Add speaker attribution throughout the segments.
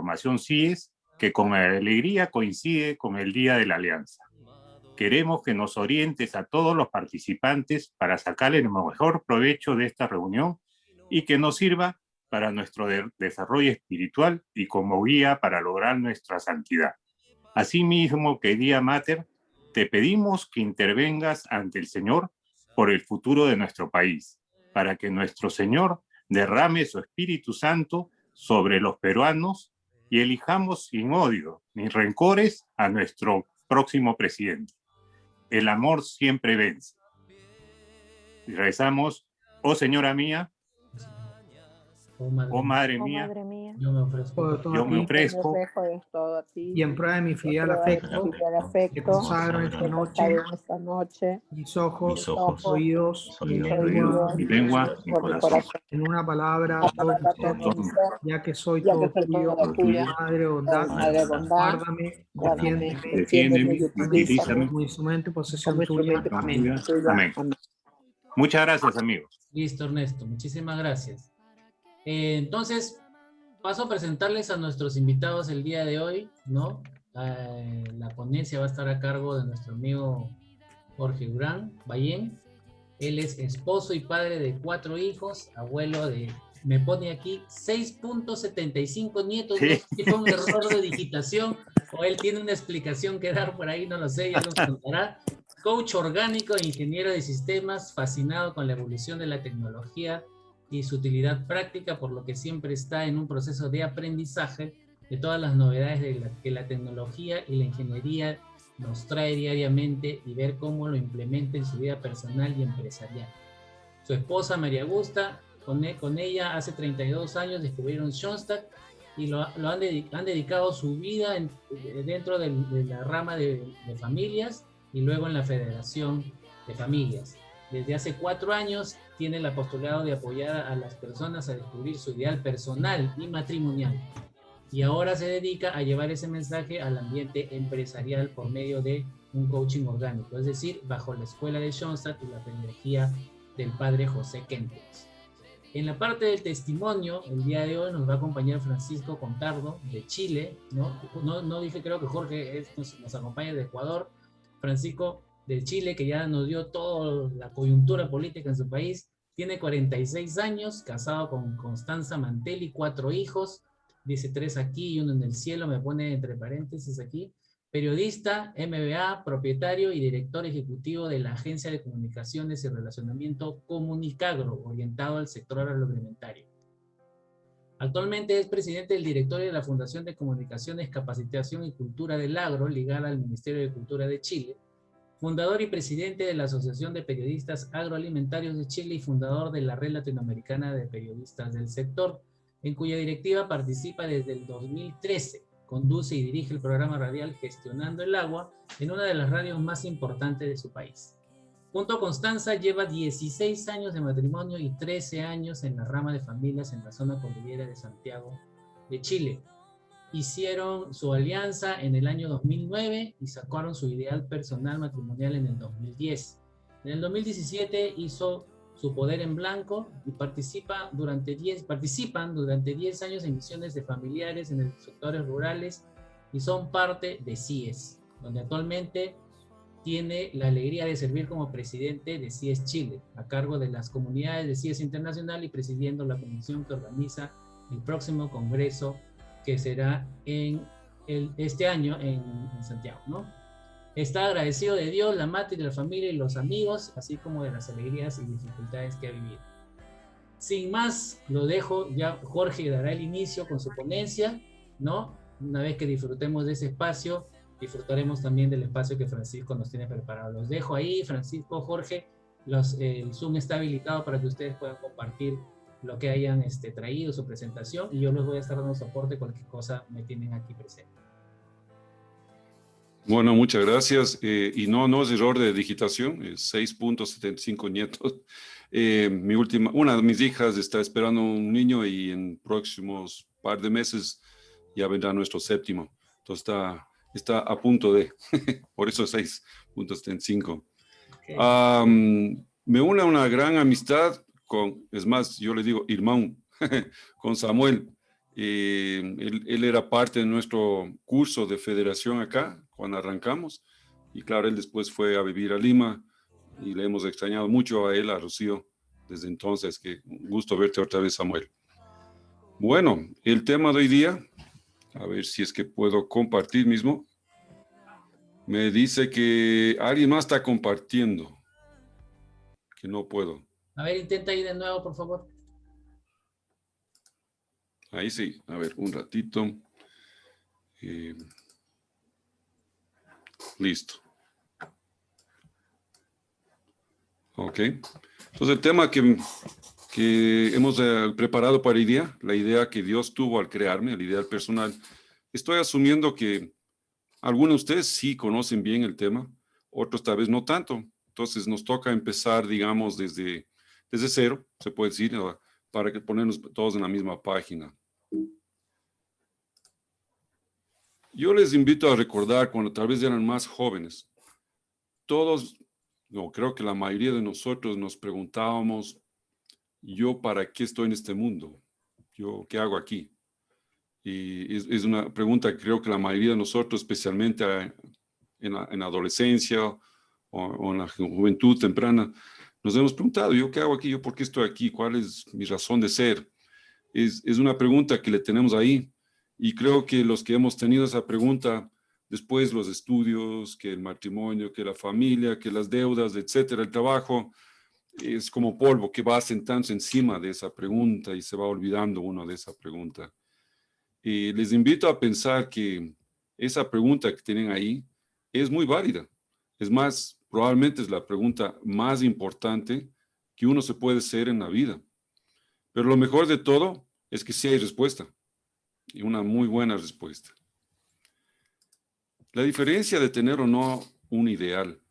Speaker 1: formación CIES, que con alegría coincide con el Día de la Alianza. Queremos que nos orientes a todos los participantes para sacarle el mejor provecho de esta reunión y que nos sirva para nuestro desarrollo espiritual y como guía para lograr nuestra santidad. Asimismo, querida Mater, te pedimos que intervengas ante el Señor por el futuro de nuestro país, para que nuestro Señor derrame su Espíritu Santo sobre los peruanos y elijamos sin odio ni rencores a nuestro próximo presidente. El amor siempre vence. Y rezamos, oh Señora mía, oh Madre mía,
Speaker 2: yo me ofrezco
Speaker 3: todo a ti.
Speaker 2: y en prueba de mi filial afecto, te consagro esta noche mis ojos, mis oídos, mi
Speaker 1: lengua, mi corazón.
Speaker 2: En una palabra, todo mi ser, ya que soy todo tuyo, Madre bondad, guárdame,
Speaker 1: defiéndeme, utilízame
Speaker 2: como instrumento y posesión tuya. Amén.
Speaker 1: Amén. Muchas gracias, amigos.
Speaker 3: Listo, Ernesto. Muchísimas gracias. Entonces, paso a presentarles a nuestros invitados el día de hoy, ¿no? La ponencia va a estar a cargo de nuestro amigo Jorge Durán Ballén. Él es esposo y padre de 4 hijos, abuelo de, me pone aquí, 6.75 nietos.
Speaker 1: Sí.
Speaker 3: No sé si fue un error de digitación o él tiene una explicación que dar por ahí, no lo sé, ya nos contará. Coach orgánico e ingeniero de sistemas, fascinado con la evolución de la tecnología y su utilidad práctica, por lo que siempre está en un proceso de aprendizaje de todas las novedades que la tecnología y la ingeniería nos trae diariamente y ver cómo lo implementa en su vida personal y empresarial. Su esposa María Augusta, con ella hace 32 años descubrieron Schoenstatt y han dedicado su vida dentro de la rama de familias y luego en la Federación de Familias. Desde hace 4 años tiene el apostolado de apoyar a las personas a descubrir su ideal personal y matrimonial. Y ahora se dedica a llevar ese mensaje al ambiente empresarial por medio de un coaching orgánico, es decir, bajo la escuela de Schoenstatt y la pedagogía del padre José Kempers. En la parte del testimonio, el día de hoy nos va a acompañar Francisco Contardo, de Chile, no dije, creo que Jorge nos acompaña de Ecuador. Francisco de Chile, que ya nos dio toda la coyuntura política en su país, tiene 46 años, casado con Constanza Mantelli, 4 hijos, dice 3 aquí y 1 en el cielo, me pone entre paréntesis aquí, periodista, MBA, propietario y director ejecutivo de la Agencia de Comunicaciones y Relacionamiento Comunicagro, orientado al sector agroalimentario. Actualmente es presidente del directorio de la Fundación de Comunicaciones, Capacitación y Cultura del Agro, ligada al Ministerio de Cultura de Chile, fundador y presidente de la Asociación de Periodistas Agroalimentarios de Chile y fundador de la Red Latinoamericana de Periodistas del Sector, en cuya directiva participa desde el 2013. Conduce y dirige el programa radial Gestionando el Agua en una de las radios más importantes de su país. Junto a Constanza lleva 16 años de matrimonio y 13 años en la rama de familias en la zona cordillera de Santiago de Chile. Hicieron su alianza en el año 2009 y sacaron su ideal personal matrimonial en el 2010. En el 2017 hizo Su Poder en Blanco y participan durante 10 años en misiones de familiares en los sectores rurales y son parte de CIES, donde actualmente tiene la alegría de servir como presidente de CIES Chile, a cargo de las comunidades de CIES Internacional y presidiendo la comisión que organiza el próximo congreso que será este año en Santiago, ¿no? Está agradecido de Dios, la madre, de la familia y los amigos, así como de las alegrías y dificultades que ha vivido. Sin más, lo dejo, ya Jorge dará el inicio con su ponencia, ¿no? Una vez que disfrutemos de ese espacio, disfrutaremos también del espacio que Francisco nos tiene preparado. Los dejo ahí, Francisco, Jorge, el Zoom está habilitado para que ustedes puedan compartir lo que hayan traído, su presentación, y yo les voy a estar dando soporte, cualquier cosa me tienen aquí presente.
Speaker 4: Bueno, muchas gracias. Y no es error de digitación, es 6.75 nietos. Una de mis hijas está esperando un niño y en próximos par de meses ya vendrá nuestro 7º. Entonces está a punto de, por eso 6.75. Okay. Me une una gran amistad es más, yo le digo irmão, con Samuel, Él era parte de nuestro curso de federación acá, cuando arrancamos. Y claro, él después fue a vivir a Lima y le hemos extrañado mucho a él, a Rocío, desde entonces. Que un gusto verte otra vez, Samuel. Bueno, el tema de hoy día, a ver si es que puedo compartir mismo. Me dice que alguien más está compartiendo, que no puedo.
Speaker 3: A ver, intenta ir de nuevo, por favor.
Speaker 4: Ahí sí, a ver, un ratito. Listo. Ok. Entonces el tema que hemos preparado para hoy día, la idea que Dios tuvo al crearme, la idea personal, estoy asumiendo que algunos de ustedes sí conocen bien el tema, otros tal vez no tanto. Entonces nos toca empezar, digamos, desde cero, se puede decir, para que ponernos todos en la misma página. Yo les invito a recordar cuando tal vez eran más jóvenes, todos, no, creo que la mayoría de nosotros nos preguntábamos, ¿yo para qué estoy en este mundo? ¿Yo qué hago aquí? Y es una pregunta que creo que la mayoría de nosotros, especialmente en la adolescencia o en la juventud temprana, nos hemos preguntado, ¿yo qué hago aquí? ¿Yo por qué estoy aquí? ¿Cuál es mi razón de ser? Es una pregunta que le tenemos ahí. Y creo que los que hemos tenido esa pregunta, después los estudios, que el matrimonio, que la familia, que las deudas, etcétera, el trabajo, es como polvo que va sentándose encima de esa pregunta y se va olvidando uno de esa pregunta. Y les invito a pensar que esa pregunta que tienen ahí es muy válida. Es más, probablemente es la pregunta más importante que uno se puede hacer en la vida. Pero lo mejor de todo es que sí hay respuesta, y una muy buena respuesta. La diferencia de tener o no un ideal.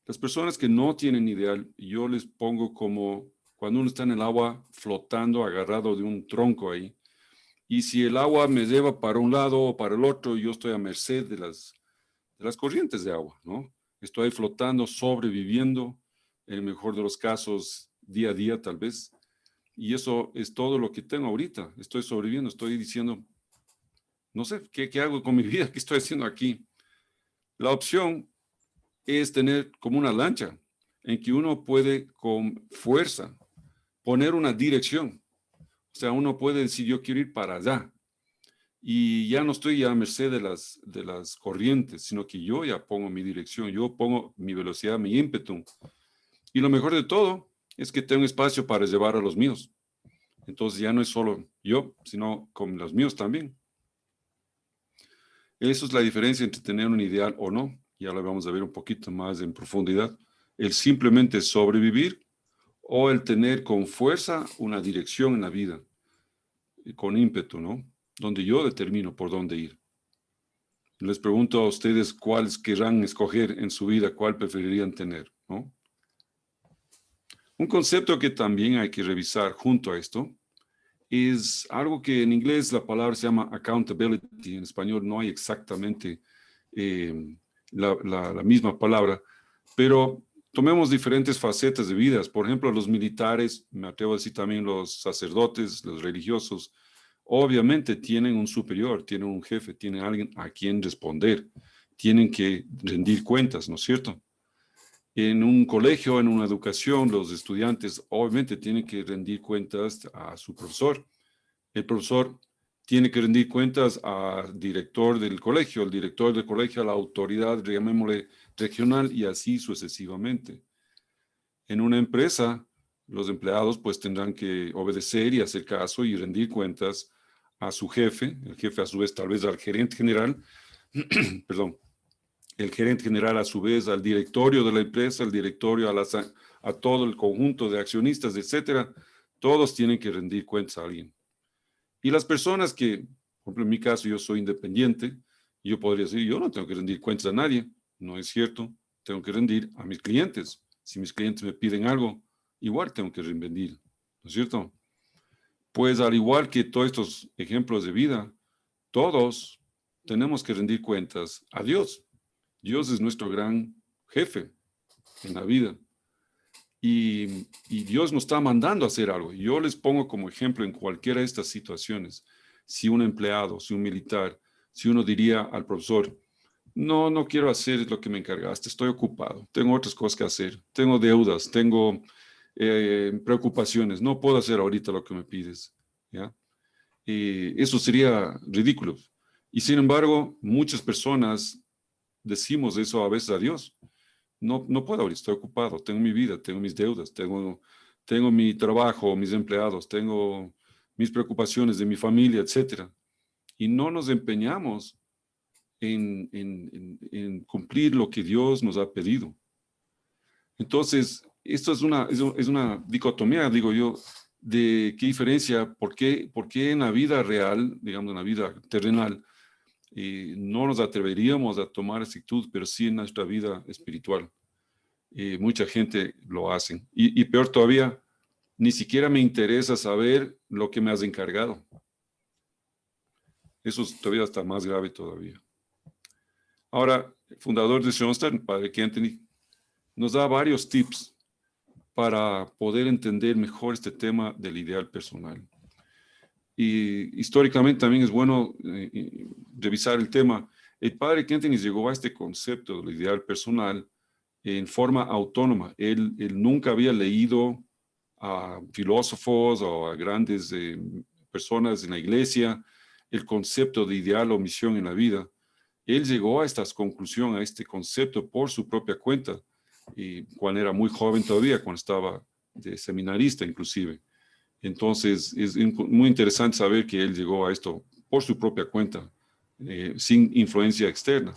Speaker 4: Las personas que no tienen ideal, yo les pongo como cuando uno está en el agua flotando, agarrado de un tronco ahí, y si el agua me lleva para un lado o para el otro, yo estoy a merced de las corrientes de agua, ¿no? Estoy flotando, sobreviviendo, en el mejor de los casos, día a día tal vez, y eso es todo lo que tengo ahorita. Estoy sobreviviendo, estoy diciendo, no sé, ¿qué hago con mi vida? ¿Qué estoy haciendo aquí? La opción es tener como una lancha en que uno puede con fuerza poner una dirección. O sea, uno puede decir, yo quiero ir para allá. Y ya no estoy a merced de las corrientes, sino que yo ya pongo mi dirección, yo pongo mi velocidad, mi ímpetu. Y lo mejor de todo es que tengo espacio para llevar a los míos. Entonces ya no es solo yo, sino con los míos también. Eso es la diferencia entre tener un ideal o no. Ya lo vamos a ver un poquito más en profundidad. El simplemente sobrevivir o el tener con fuerza una dirección en la vida, con ímpetu, ¿no? Donde yo determino por dónde ir. Les pregunto a ustedes cuáles querrán escoger en su vida, cuál preferirían tener, ¿no? Un concepto que también hay que revisar junto a esto es algo que en inglés la palabra se llama accountability, en español no hay exactamente la misma palabra, pero tomemos diferentes facetas de vidas. Por ejemplo, los militares, me atrevo a decir también los sacerdotes, los religiosos, obviamente tienen un superior, tienen un jefe, tienen alguien a quien responder, tienen que rendir cuentas, ¿no es cierto? En un colegio, en una educación, los estudiantes obviamente tienen que rendir cuentas a su profesor. El profesor tiene que rendir cuentas al director del colegio, el director del colegio a la autoridad, llamémosle regional, y así sucesivamente. En una empresa, los empleados pues tendrán que obedecer y hacer caso y rendir cuentas a su jefe, el jefe a su vez tal vez al gerente general, perdón, el gerente general a su vez al directorio de la empresa, el directorio a todo el conjunto de accionistas, etcétera. Todos tienen que rendir cuentas a alguien. Y las personas que, por ejemplo, en mi caso, yo soy independiente, yo podría decir, yo no tengo que rendir cuentas a nadie. No es cierto. Tengo que rendir a mis clientes. Si mis clientes me piden algo, igual tengo que rendir. ¿No es cierto? Pues al igual que todos estos ejemplos de vida, todos tenemos que rendir cuentas a Dios. Dios es nuestro gran jefe en la vida. Y Dios nos está mandando a hacer algo. Yo les pongo como ejemplo en cualquiera de estas situaciones. si un empleado, si un militar, si uno diría al profesor, no quiero hacer lo que me encargaste, estoy ocupado, tengo otras cosas que hacer, tengo deudas, tengo preocupaciones, no puedo hacer ahorita lo que me pides, ¿ya? Eso sería ridículo. Y sin embargo, muchas personas decimos eso a veces a Dios. No puedo ahorita, estoy ocupado, tengo mi vida, tengo mis deudas, tengo mi trabajo, mis empleados, tengo mis preocupaciones de mi familia, etc. Y no nos empeñamos en cumplir lo que Dios nos ha pedido. Entonces, esto es una dicotomía, digo yo, de qué diferencia, por qué en la vida real, digamos en la vida terrenal, no nos atreveríamos a tomar actitud, pero sí en nuestra vida espiritual. Mucha gente lo hace. Y peor todavía, ni siquiera me interesa saber lo que me has encargado. Eso todavía está más grave todavía. Ahora, el fundador de Schoenstatt, el padre Kentenich, nos da varios tips para poder entender mejor este tema del ideal personal. Y históricamente también es bueno revisar el tema. El padre Kentenich llegó a este concepto del ideal personal en forma autónoma. Él nunca había leído a filósofos o a grandes personas en la iglesia el concepto de ideal o misión en la vida. Él llegó a esta conclusión, a este concepto por su propia cuenta, y cuando era muy joven todavía, cuando estaba de seminarista inclusive. Entonces es muy interesante saber que él llegó a esto por su propia cuenta, sin influencia externa.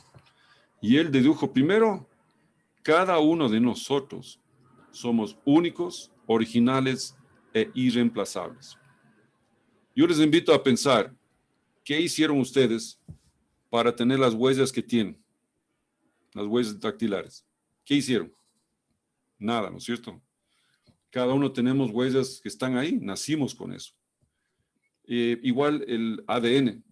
Speaker 4: Y él dedujo primero, cada uno de nosotros somos únicos, originales e irreemplazables. Yo les invito a pensar, ¿qué hicieron ustedes para tener las huellas que tienen? Las huellas dactilares. ¿Qué hicieron? Nada, ¿no es cierto? Cada uno tenemos huellas que están ahí, nacimos con eso. Igual el ADN.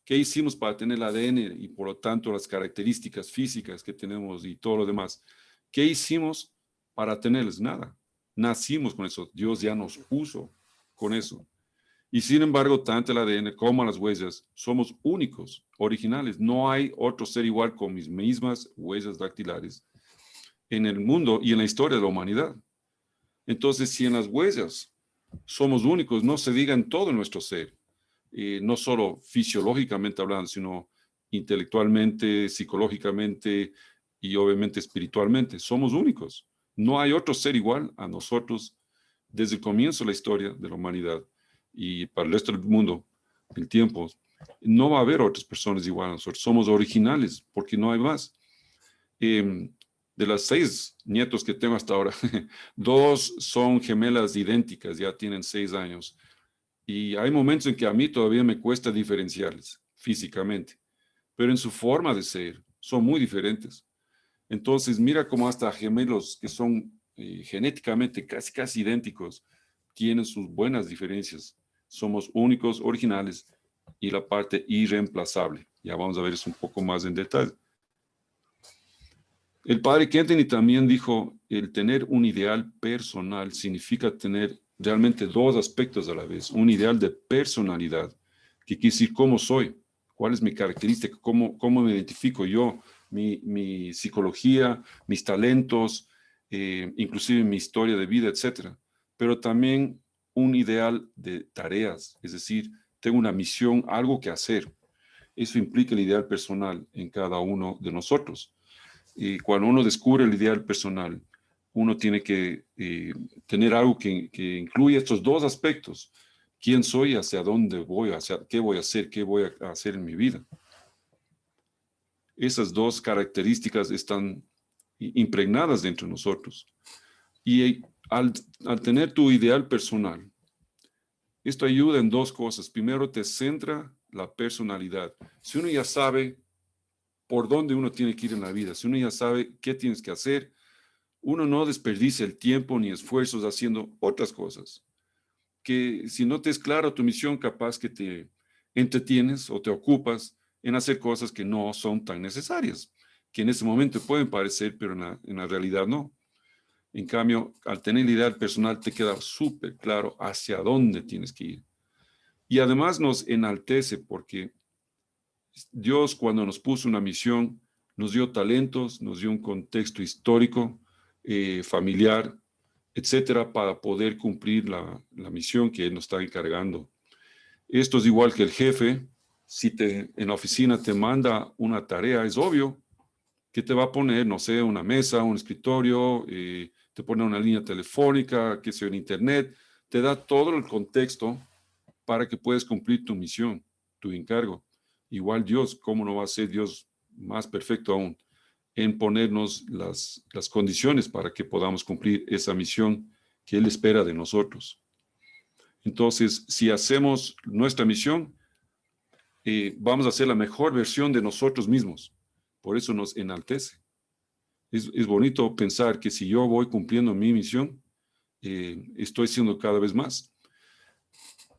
Speaker 4: ¿Qué hicimos para tener el ADN y por lo tanto las características físicas que tenemos y todo lo demás? ¿Qué hicimos para tenerles? Nada. Nacimos con eso. Dios ya nos puso con eso. Y sin embargo, tanto el ADN como las huellas somos únicos, originales. No hay otro ser igual con mis mismas huellas dactilares en el mundo y en la historia de la humanidad. Entonces, si en las huellas somos únicos, no se diga en todo nuestro ser, no solo fisiológicamente hablando, sino intelectualmente, psicológicamente y obviamente espiritualmente, somos únicos. No hay otro ser igual a nosotros desde el comienzo de la historia de la humanidad y para el resto del mundo, el tiempo. No va a haber otras personas igual a nosotros. Somos originales porque no hay más. De las 6 nietos que tengo hasta ahora, 2 son gemelas idénticas, ya tienen 6 años. Y hay momentos en que a mí todavía me cuesta diferenciarles físicamente, pero en su forma de ser son muy diferentes. Entonces, mira cómo hasta gemelos que son genéticamente casi idénticos tienen sus buenas diferencias. Somos únicos, originales y la parte irreemplazable. Ya vamos a ver eso un poco más en detalle. El padre Kentenich también dijo, el tener un ideal personal significa tener realmente 2 aspectos a la vez. Un ideal de personalidad, que quiere decir cómo soy, cuál es mi característica, cómo me identifico yo, mi psicología, mis talentos, inclusive mi historia de vida, etc. Pero también un ideal de tareas, es decir, tengo una misión, algo que hacer. Eso implica el ideal personal en cada uno de nosotros. Y cuando uno descubre el ideal personal, uno tiene que tener algo que incluya estos 2 aspectos. ¿Quién soy? ¿Hacia dónde voy? ¿Qué voy a hacer? ¿Qué voy a hacer en mi vida? Esas 2 características están impregnadas dentro de nosotros. Y al tener tu ideal personal, esto ayuda en 2 cosas. Primero, te centra la personalidad. Si uno ya sabe por dónde uno tiene que ir en la vida, si uno ya sabe qué tienes que hacer, uno no desperdicia el tiempo ni esfuerzos haciendo otras cosas. Que si no te es clara tu misión, capaz que te entretienes o te ocupas en hacer cosas que no son tan necesarias, que en ese momento pueden parecer, pero en la realidad no. En cambio, al tener el ideal personal, te queda súper claro hacia dónde tienes que ir. Y además nos enaltece porque Dios, cuando nos puso una misión, nos dio talentos, nos dio un contexto histórico, familiar, etcétera, para poder cumplir la misión que Él nos está encargando. Esto es igual que el jefe. Si en la oficina te manda una tarea, es obvio que te va a poner, no sé, una mesa, un escritorio, te pone una línea telefónica, qué sé yo, en internet, te da todo el contexto para que puedas cumplir tu misión, tu encargo. Igual Dios, ¿cómo no va a ser Dios más perfecto aún en ponernos las condiciones para que podamos cumplir esa misión que Él espera de nosotros? Entonces, si hacemos nuestra misión, vamos a hacer la mejor versión de nosotros mismos. Por eso nos enaltece. Es bonito pensar que si yo voy cumpliendo mi misión, estoy siendo cada vez más.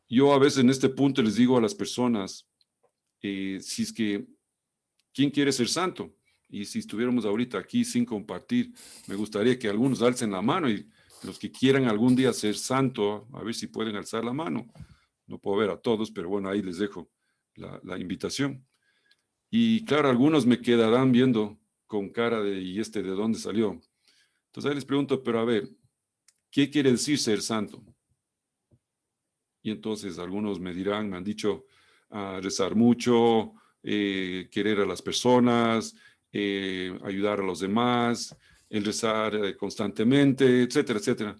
Speaker 4: Yo a veces en este punto les digo a las personas, si es que, ¿quién quiere ser santo? Y si estuviéramos ahorita aquí sin compartir, me gustaría que algunos alcen la mano y los que quieran algún día ser santo, a ver si pueden alzar la mano. No puedo ver a todos, pero bueno, ahí les dejo la invitación. Y claro, algunos me quedarán viendo con cara de, ¿y este de dónde salió? Entonces ahí les pregunto, pero a ver, ¿qué quiere decir ser santo? Y entonces algunos me dirán, me han dicho, rezar mucho, querer a las personas, ayudar a los demás, el rezar constantemente, etcétera, etcétera.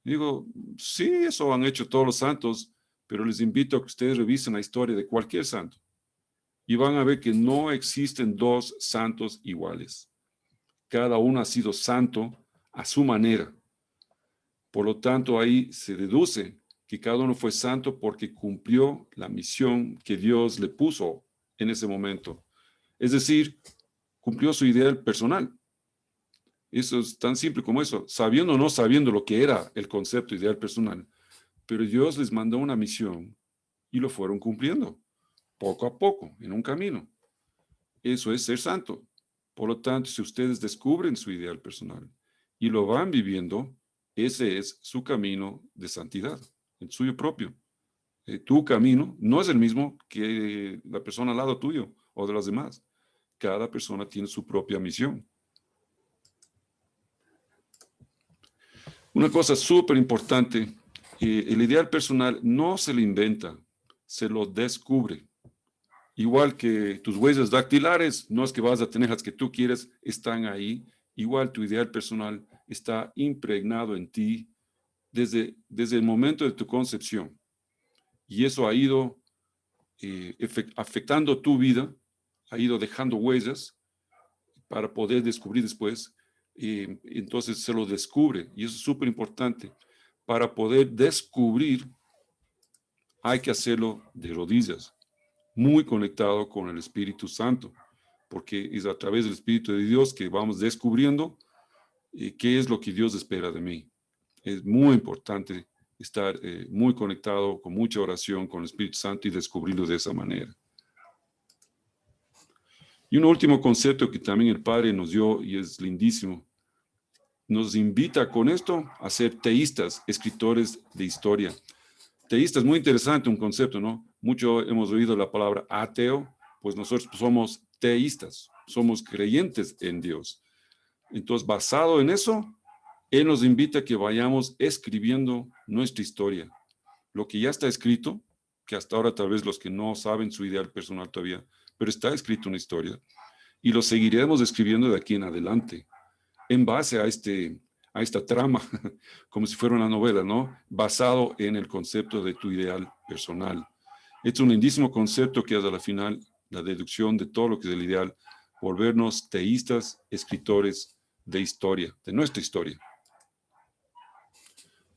Speaker 4: Digo, sí, eso han hecho todos los santos, pero les invito a que ustedes revisen la historia de cualquier santo y van a ver que no existen dos santos iguales. Cada uno ha sido santo a su manera. Por lo tanto, ahí se deduce que cada uno fue santo porque cumplió la misión que Dios le puso en ese momento. Es decir, cumplió su ideal personal. Eso es tan simple como eso, sabiendo o no sabiendo lo que era el concepto ideal personal. Pero Dios les mandó una misión y lo fueron cumpliendo, poco a poco, en un camino. Eso es ser santo. Por lo tanto, si ustedes descubren su ideal personal y lo van viviendo, ese es su camino de santidad, el suyo propio. Tu camino no es el mismo que la persona al lado tuyo o de las demás. Cada persona tiene su propia misión. Una cosa súper importante, el ideal personal no se lo inventa, se lo descubre. Igual que tus huellas dactilares, no es que vas a tener las que tú quieres, están ahí. Igual tu ideal personal está impregnado en ti desde el momento de tu concepción. Y eso ha ido afectando tu vida, ha ido dejando huellas para poder descubrir después. Entonces se lo descubre y eso es súper importante. Para poder descubrir hay que hacerlo de rodillas, muy conectado con el Espíritu Santo, porque es a través del Espíritu de Dios que vamos descubriendo qué es lo que Dios espera de mí. Es muy importante estar muy conectado con mucha oración con el Espíritu Santo y descubrirlo de esa manera. Y un último concepto que también el Padre nos dio y es lindísimo. Nos invita con esto a ser teístas, escritores de historia. Teísta es muy interesante un concepto, ¿no? Mucho hemos oído la palabra ateo, pues nosotros somos teístas, somos creyentes en Dios. Entonces, basado en eso, Él nos invita a que vayamos escribiendo nuestra historia. Lo que ya está escrito, que hasta ahora tal vez los que no saben su ideal personal todavía, pero está escrito una historia, y lo seguiremos escribiendo de aquí en adelante, en base a esta trama, como si fuera una novela, ¿no? Basado en el concepto de tu ideal personal. Es un lindísimo concepto que es a la final la deducción de todo lo que es el ideal, volvernos teístas, escritores de historia, de nuestra historia.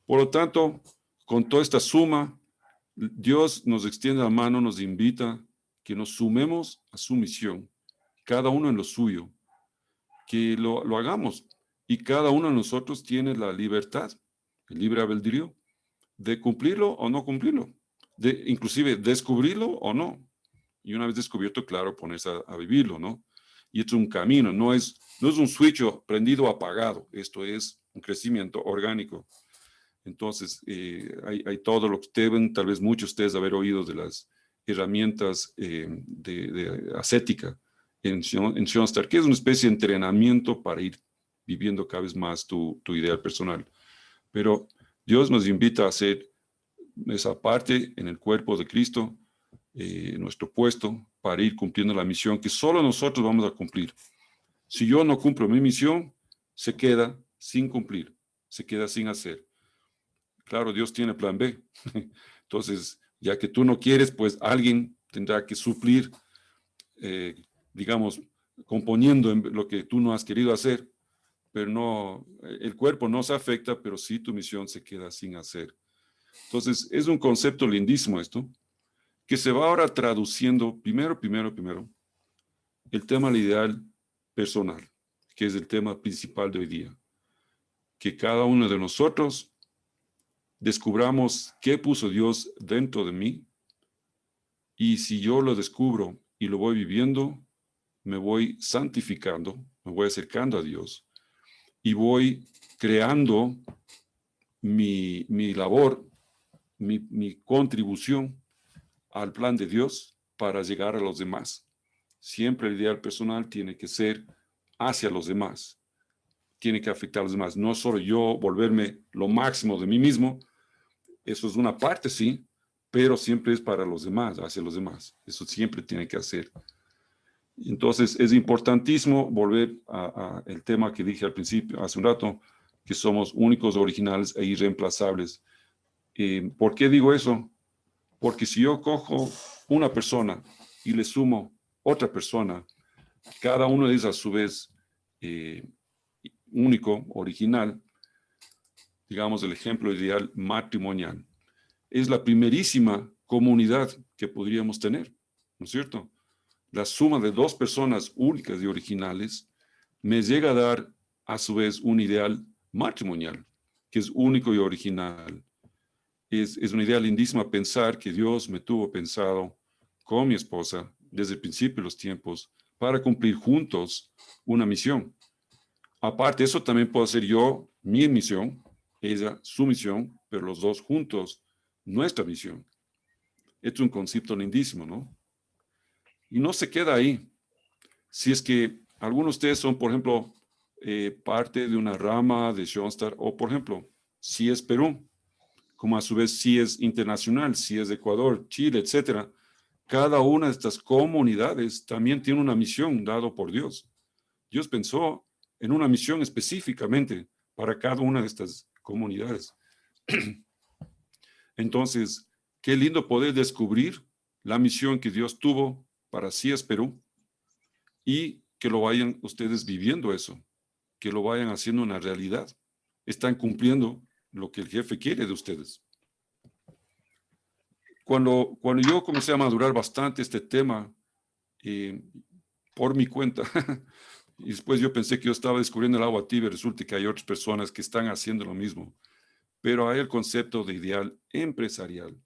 Speaker 4: Por lo tanto, con toda esta suma, Dios nos extiende la mano, nos invita que nos sumemos a su misión, cada uno en lo suyo, que lo hagamos. Y cada uno de nosotros tiene la libertad, el libre albedrío, de cumplirlo o no cumplirlo, de inclusive descubrirlo o no. Y una vez descubierto, claro, ponerse a vivirlo, ¿no? Y es un camino, no es un switch prendido o apagado, esto es un crecimiento orgánico. Entonces, hay todo lo que deben, tal vez muchos de ustedes haber oído de las herramientas de ascética en Schoenstatt, que es una especie de entrenamiento para ir viviendo cada vez más tu ideal personal. Pero Dios nos invita a hacer esa parte en el cuerpo de Cristo, nuestro puesto, para ir cumpliendo la misión que solo nosotros vamos a cumplir. Si yo no cumplo mi misión, se queda sin cumplir, se queda sin hacer. Claro, Dios tiene plan B. Entonces, ya que tú no quieres, pues alguien tendrá que suplir, digamos, componiendo en lo que tú no has querido hacer, pero no, el cuerpo no se afecta, pero sí tu misión se queda sin hacer. Entonces, es un concepto lindísimo esto, que se va ahora traduciendo, primero, el tema del ideal personal, que es el tema principal de hoy día. Que cada uno de nosotros descubramos qué puso Dios dentro de mí, y si yo lo descubro y lo voy viviendo, me voy santificando, me voy acercando a Dios, y voy creando mi labor, mi contribución al plan de Dios para llegar a los demás. Siempre el ideal personal tiene que ser hacia los demás, tiene que afectar a los demás, no solo yo volverme lo máximo de mí mismo. Eso es una parte, sí, pero siempre es para los demás, hacia los demás. Eso siempre tiene que hacer. Entonces, es importantísimo volver al tema que dije al principio, hace un rato, que somos únicos, originales e irreemplazables. ¿Por qué digo eso? Porque si yo cojo una persona y le sumo otra persona, cada uno es a su vez único, original. Digamos el ejemplo ideal matrimonial. Es la primerísima comunidad que podríamos tener, ¿no es cierto? La suma de dos personas únicas y originales me llega a dar a su vez un ideal matrimonial, que es único y original. Es una idea lindísima pensar que Dios me tuvo pensado con mi esposa desde el principio de los tiempos para cumplir juntos una misión. Aparte, eso también puedo hacer yo, mi misión, ella, su misión, pero los dos juntos, nuestra misión. Es un concepto lindísimo, ¿no? Y no se queda ahí. Si es que algunos de ustedes son, por ejemplo, parte de una rama de Schoenstatt, o por ejemplo, si es Perú, como a su vez si es internacional, si es Ecuador, Chile, etcétera. Cada una de estas comunidades también tiene una misión dada por Dios. Dios pensó en una misión específicamente para cada una de estas comunidades. Entonces, qué lindo poder descubrir la misión que Dios tuvo para CIES Perú y que lo vayan ustedes viviendo eso, que lo vayan haciendo una realidad. Están cumpliendo lo que el jefe quiere de ustedes. Cuando yo comencé a madurar bastante este tema por mi cuenta, y después yo pensé que yo estaba descubriendo el agua tibia, resulta que hay otras personas que están haciendo lo mismo, pero hay el concepto de ideal empresarial.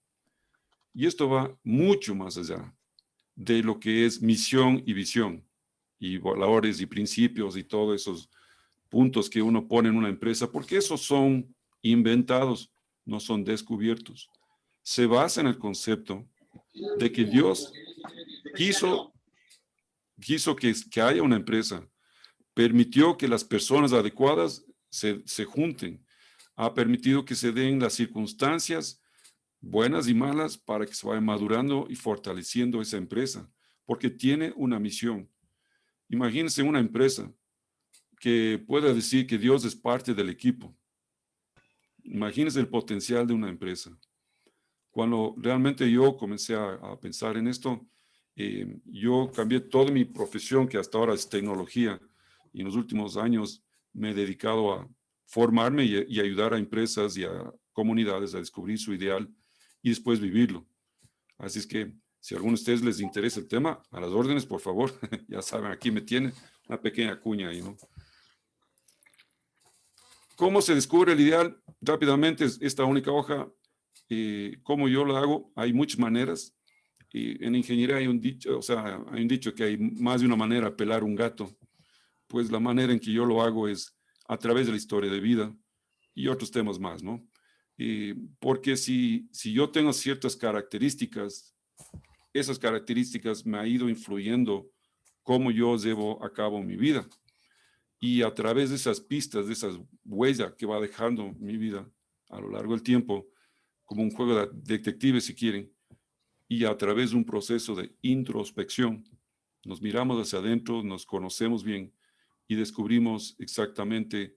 Speaker 4: Y esto va mucho más allá de lo que es misión y visión, y valores y principios y todos esos puntos que uno pone en una empresa, porque esos son inventados, no son descubiertos. Se basa en el concepto de que Dios quiso que haya una empresa, permitió que las personas adecuadas se junten, ha permitido que se den las circunstancias buenas y malas para que se vaya madurando y fortaleciendo esa empresa, porque tiene una misión. Imagínense una empresa que pueda decir que Dios es parte del equipo. Imagínense el potencial de una empresa. Cuando realmente yo comencé a pensar en esto, yo cambié toda mi profesión, que hasta ahora es tecnología, y en los últimos años me he dedicado a formarme y ayudar a empresas y a comunidades a descubrir su ideal y después vivirlo. Así es que si a alguno de ustedes les interesa el tema, a las órdenes, por favor. Ya saben, aquí me tiene una pequeña cuña ahí, ¿no? ¿Cómo se descubre el ideal? Rápidamente, esta única hoja, ¿cómo yo lo hago? Hay muchas maneras. En ingeniería hay un dicho, hay un dicho que hay más de una manera de pelar un gato. Pues la manera en que yo lo hago es a través de la historia de vida y otros temas más, ¿no? Porque si yo tengo ciertas características, esas características me han ido influyendo cómo yo llevo a cabo mi vida. Y a través de esas pistas, de esas huellas que va dejando mi vida a lo largo del tiempo, como un juego de detective si quieren, y a través de un proceso de introspección, nos miramos hacia adentro, nos conocemos bien y descubrimos exactamente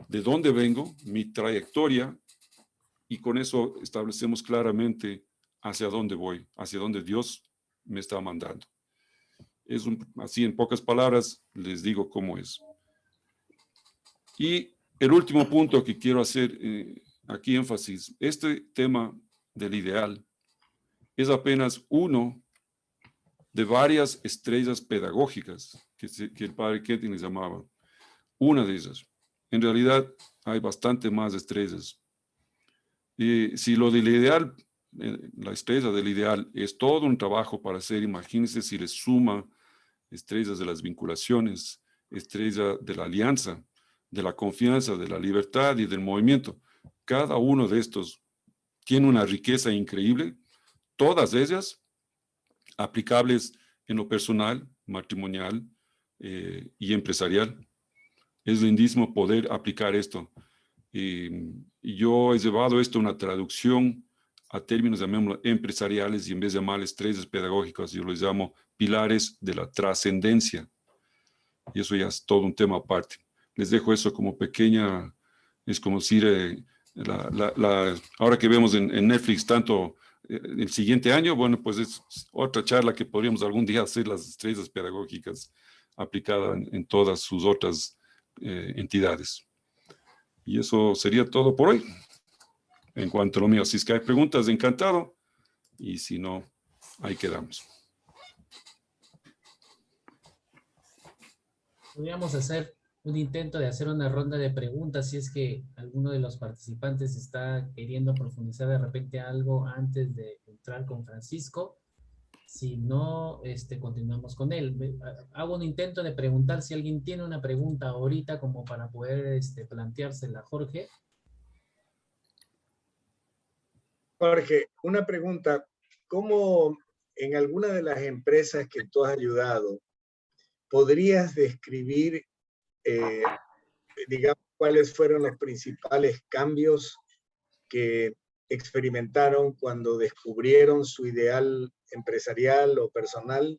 Speaker 4: de dónde vengo, mi trayectoria, y con eso establecemos claramente hacia dónde voy, hacia dónde Dios me está mandando. Así en pocas palabras les digo cómo es. Y el último punto que quiero hacer aquí énfasis, este tema del ideal es apenas uno de varias estrellas pedagógicas que el padre Keating les llamaba. Una de ellas. En realidad hay bastante más estrellas. Si lo del ideal, la estrella del ideal es todo un trabajo para hacer, imagínense si le suma estrellas de las vinculaciones, estrella de la alianza, de la confianza, de la libertad y del movimiento. Cada uno de estos tiene una riqueza increíble, todas ellas aplicables en lo personal, matrimonial y empresarial. Es lindísimo poder aplicar esto. Y yo he llevado esto a una traducción a términos, llamémoslo, empresariales, y en vez de llamar estrellas pedagógicas, yo los llamo pilares de la trascendencia. Y eso ya es todo un tema aparte. Les dejo eso como pequeña, es como decir, ahora que vemos en Netflix tanto el siguiente año, bueno, pues es otra charla que podríamos algún día hacer, las estrellas pedagógicas aplicadas en todas sus otras entidades. Y eso sería todo por hoy, en cuanto a lo mío. Si es que hay preguntas, encantado. Y si no, ahí quedamos.
Speaker 3: Podríamos hacer un intento de hacer una ronda de preguntas si es que alguno de los participantes está queriendo profundizar de repente algo antes de entrar con Francisco. Si no, continuamos con él. Hago un intento de preguntar si alguien tiene una pregunta ahorita como para poder planteársela, Jorge.
Speaker 5: Jorge, una pregunta. ¿Cómo en alguna de las empresas que tú has ayudado, podrías describir, digamos, cuáles fueron los principales cambios que experimentaron cuando descubrieron su ideal empresarial o personal?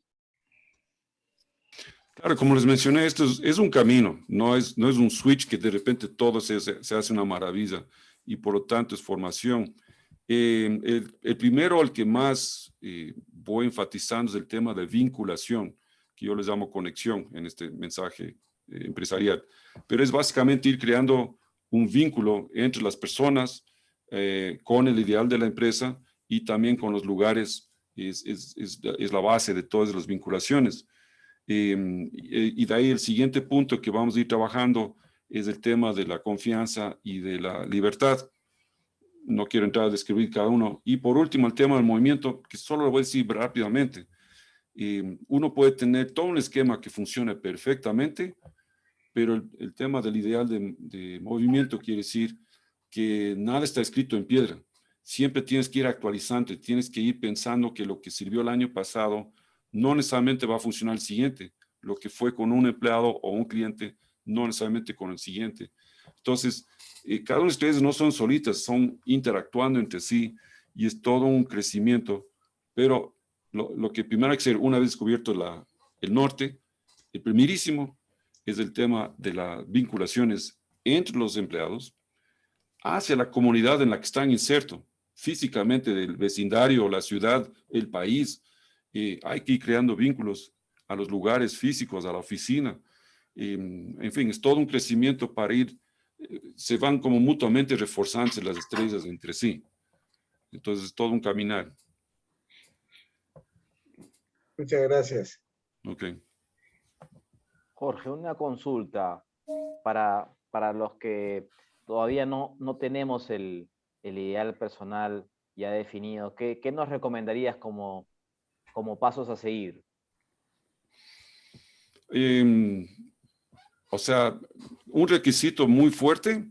Speaker 4: Claro, como les mencioné, esto es un camino, no es un switch que de repente todo se hace una maravilla, y por lo tanto es formación. El primero, al que más voy enfatizando, es el tema de vinculación, que yo les llamo conexión en este mensaje empresarial, pero es básicamente ir creando un vínculo entre las personas con el ideal de la empresa, y también con los lugares. Es la base de todas las vinculaciones. Y de ahí el siguiente punto que vamos a ir trabajando es el tema de la confianza y de la libertad. No quiero entrar a describir cada uno. Y por último, el tema del movimiento, que solo lo voy a decir rápidamente. Uno puede tener todo un esquema que funcione perfectamente, pero el tema del ideal de movimiento quiere decir que nada está escrito en piedra. Siempre tienes que ir actualizando, tienes que ir pensando que lo que sirvió el año pasado no necesariamente va a funcionar el siguiente. Lo que fue con un empleado o un cliente, no necesariamente con el siguiente. Entonces, cada una de ustedes no son solitas, son interactuando entre sí, y es todo un crecimiento. Pero lo que primero hay que hacer, una vez descubierto el norte, el primerísimo es el tema de las vinculaciones entre los empleados hacia la comunidad en la que están insertos, físicamente, del vecindario, la ciudad, el país. Hay que ir creando vínculos a los lugares físicos, a la oficina. En fin, es todo un crecimiento para ir, se van como mutuamente reforzándose las estrellas entre sí. Entonces, es todo un caminar.
Speaker 5: Muchas gracias.
Speaker 4: Ok.
Speaker 6: Jorge, una consulta para los que todavía no tenemos el ideal personal ya definido. ¿Qué nos recomendarías como pasos a seguir?
Speaker 4: O sea, un requisito muy fuerte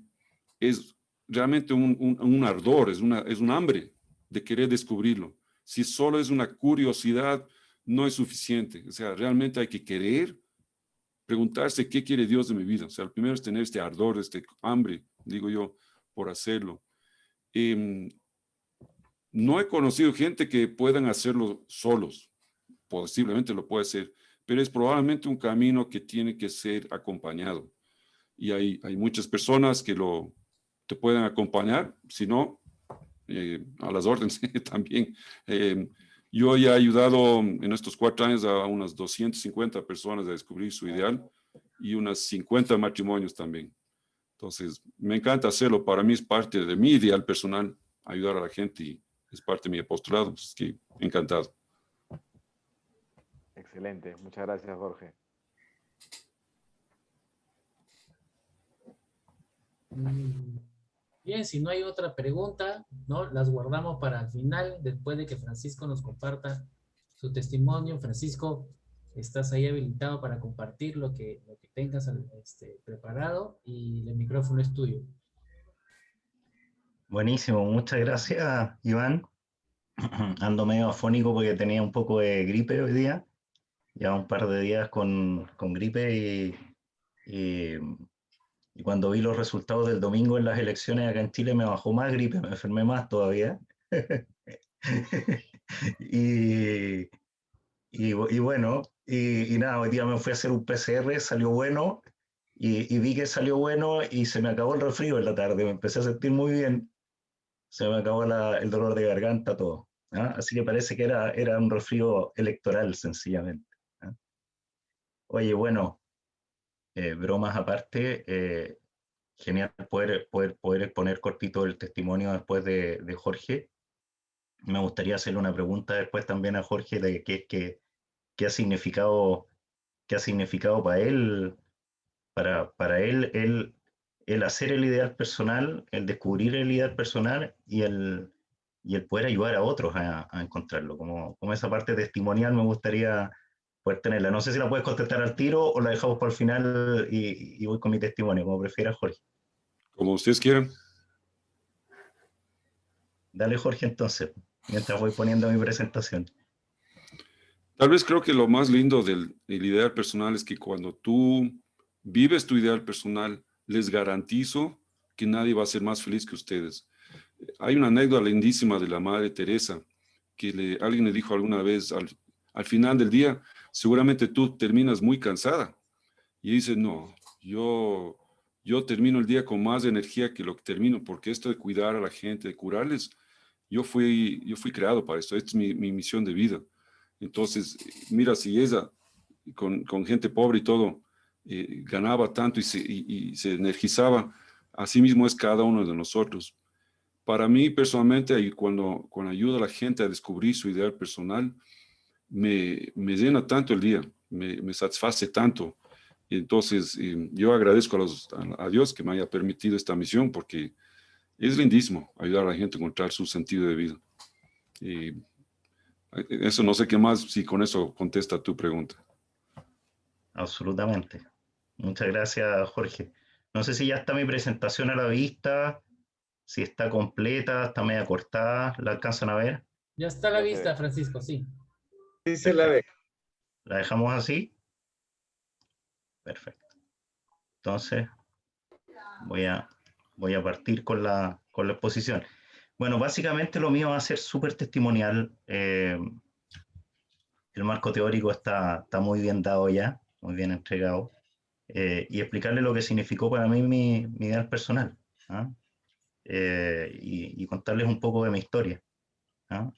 Speaker 4: es realmente un ardor, es un hambre de querer descubrirlo. Si solo es una curiosidad, no es suficiente. O sea, realmente hay que querer preguntarse qué quiere Dios de mi vida. O sea, el primero es tener este ardor, este hambre, digo yo, por hacerlo. No he conocido gente que puedan hacerlo solos. Posiblemente lo puede hacer, pero es probablemente un camino que tiene que ser acompañado. Y hay muchas personas que te pueden acompañar, si no, a las órdenes también. Yo ya he ayudado en estos 4 años a unas 250 personas a descubrir su ideal y unas 50 matrimonios también. Entonces, me encanta hacerlo. Para mí es parte de mi ideal personal, ayudar a la gente y es parte de mi apostolado. Así que encantado.
Speaker 6: Excelente. Muchas gracias, Jorge.
Speaker 3: Bien, si no hay otra pregunta, ¿no? Las guardamos para el final, después de que Francisco nos comparta su testimonio. Francisco, estás ahí habilitado para compartir lo que tengas preparado y el micrófono es tuyo.
Speaker 7: Buenísimo, muchas gracias, Iván. Ando medio afónico porque tenía un poco de gripe hoy día. Ya un par de días con gripe y cuando vi los resultados del domingo en las elecciones acá en Chile me bajó más gripe, me enfermé más todavía. Bueno, nada, hoy día me fui a hacer un PCR, salió bueno y vi que salió bueno y se me acabó el resfrío en la tarde, me empecé a sentir muy bien, se me acabó el dolor de garganta, todo. ¿Ah? Así que parece que era un resfrío electoral, sencillamente. ¿Ah? Oye, bueno, bromas aparte, genial poder exponer cortito el testimonio después de Jorge. Me gustaría hacerle una pregunta después también a Jorge de qué ha significado para él, para él el hacer el ideal personal, el descubrir el ideal personal y el poder ayudar a otros a encontrarlo. Como esa parte testimonial me gustaría poder tenerla. No sé si la puedes contestar al tiro o la dejamos para el final y voy con mi testimonio, como prefieras, Jorge.
Speaker 4: Como ustedes quieran.
Speaker 7: Dale, Jorge, entonces, mientras voy poniendo mi presentación.
Speaker 4: Tal vez creo que lo más lindo del ideal personal es que cuando tú vives tu ideal personal, les garantizo que nadie va a ser más feliz que ustedes. Hay una anécdota lindísima de la Madre Teresa, que alguien le dijo alguna vez, al final del día, seguramente tú terminas muy cansada. Y dice, no, yo termino el día con más energía que lo que termino, porque esto de cuidar a la gente, de curarles, yo fui creado para esto, esta es mi misión de vida. Entonces, mira, si ella, con gente pobre y todo, ganaba tanto y se energizaba, así mismo es cada uno de nosotros. Para mí, personalmente, cuando ayudo a la gente a descubrir su ideal personal, me llena tanto el día, me satisface tanto. Entonces, yo agradezco a Dios que me haya permitido esta misión, porque es lindísimo ayudar a la gente a encontrar su sentido de vida. Eso no sé qué más, si con eso contesta tu pregunta.
Speaker 7: Absolutamente. Muchas gracias, Jorge. No sé si ya está mi presentación a la vista, si está completa, está media cortada, ¿la alcanzan a ver?
Speaker 3: Ya está a la vista, Francisco, sí.
Speaker 5: Sí, se la ve.
Speaker 7: ¿La dejamos así? Perfecto. Entonces, voy a partir con la exposición. Bueno, básicamente lo mío va a ser súper testimonial. El marco teórico está muy bien dado ya, muy bien entregado. Y explicarle lo que significó para mí mi ideal personal. ¿Ah? Y contarles un poco de mi historia. ¿Ah?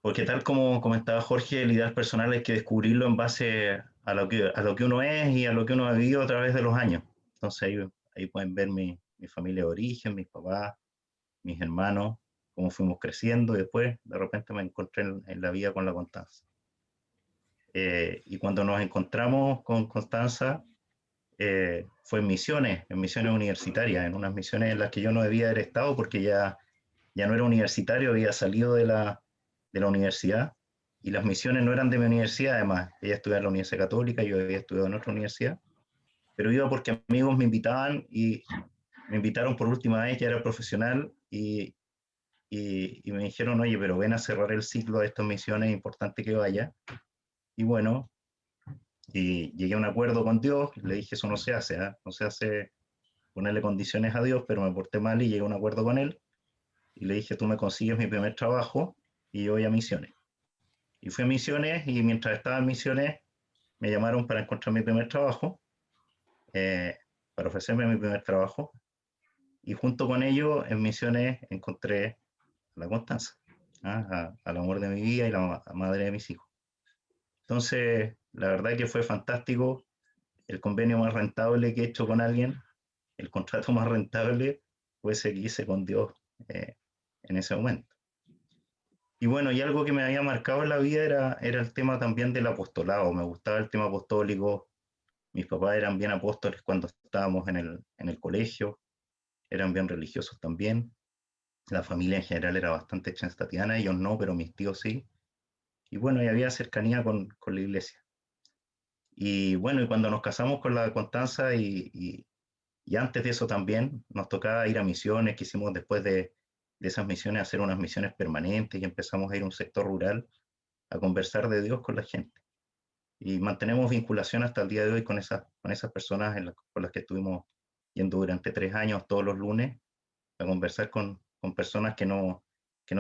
Speaker 7: Porque tal como comentaba Jorge, el ideal personal hay que descubrirlo en base a lo que uno es y a lo que uno ha vivido a través de los años. Entonces ahí pueden ver mi familia de origen, mis papás, mis hermanos, cómo fuimos creciendo y después de repente me encontré en la vida con la Constanza. Y cuando nos encontramos con Constanza, fue en misiones universitarias, en unas misiones en las que yo no debía haber estado porque ya no era universitario, había salido de la universidad y las misiones no eran de mi universidad, además, ella estudiaba en la Universidad Católica, yo había estudiado en otra universidad, pero iba porque amigos me invitaban y me invitaron por última vez, ya era profesional, y me dijeron, oye, pero ven a cerrar el ciclo de estas misiones, es importante que vaya. Y bueno, y llegué a un acuerdo con Dios, le dije, eso no se hace, ¿eh? No se hace ponerle condiciones a Dios, pero me porté mal y llegué a un acuerdo con él, y le dije, tú me consigues mi primer trabajo, y yo voy a misiones. Y fui a misiones, y mientras estaba en misiones, me llamaron para encontrar mi primer trabajo, para ofrecerme mi primer trabajo, y junto con ello, en misiones, encontré a la Constanza, ¿ah? Al amor de mi vida y la madre de mis hijos. Entonces, la verdad que fue fantástico, el convenio más rentable que he hecho con alguien, el contrato más rentable fue ese que hice con Dios en ese momento. Y bueno, y algo que me había marcado en la vida era el tema también del apostolado. Me gustaba el tema apostólico. Mis papás eran bien apóstoles cuando estábamos en el colegio, eran bien religiosos también. La familia en general era bastante chastatiana, ellos no, pero mis tíos sí. Y bueno, y había cercanía con la iglesia. Y bueno, y cuando nos casamos con la Constanza y antes de eso también, nos tocaba ir a misiones, que hicimos después de esas misiones, hacer unas misiones permanentes y empezamos a ir a un sector rural a conversar de Dios con la gente. Y mantenemos vinculación hasta el día de hoy con esas personas con las que estuvimos yendo durante 3 años todos los lunes a conversar con personas que no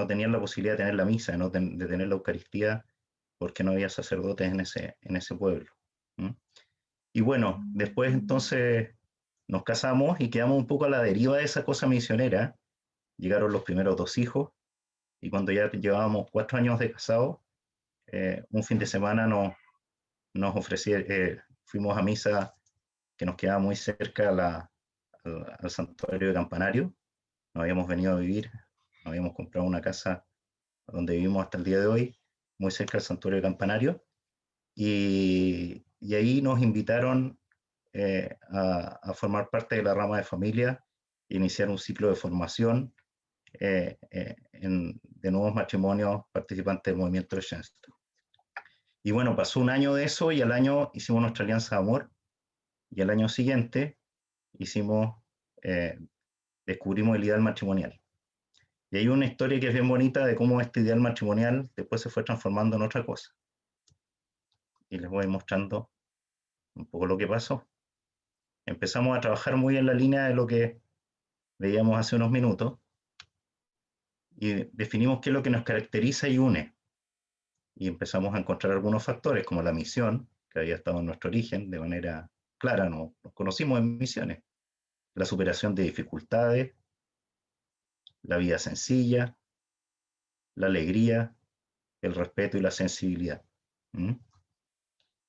Speaker 7: tenían la posibilidad de tener la misa, de tener la Eucaristía, porque no había sacerdotes en ese pueblo. ¿Mm? Y bueno, después entonces nos casamos y quedamos un poco a la deriva de esa cosa misionera. Llegaron los primeros 2 hijos, y cuando ya llevábamos 4 años de casados, un fin de semana nos ofrecieron, fuimos a misa que nos quedaba muy cerca al santuario de Campanario. Nos habíamos venido a vivir, nos habíamos comprado una casa donde vivimos hasta el día de hoy, muy cerca del santuario de Campanario, y ahí nos invitaron a formar parte de la rama de familia, iniciar un ciclo de formación de nuevos matrimonios participantes del movimiento de Shenstown. Y bueno, pasó un año de eso y al año hicimos nuestra alianza de amor, y al año siguiente descubrimos el ideal matrimonial. Y hay una historia que es bien bonita de cómo este ideal matrimonial después se fue transformando en otra cosa. Y les voy mostrando un poco lo que pasó. Empezamos a trabajar muy en la línea de lo que veíamos hace unos minutos, y definimos qué es lo que nos caracteriza y une. Y empezamos a encontrar algunos factores, como la misión, que había estado en nuestro origen de manera clara, nos conocimos en misiones. La superación de dificultades, la vida sencilla, la alegría, el respeto y la sensibilidad. ¿Mm?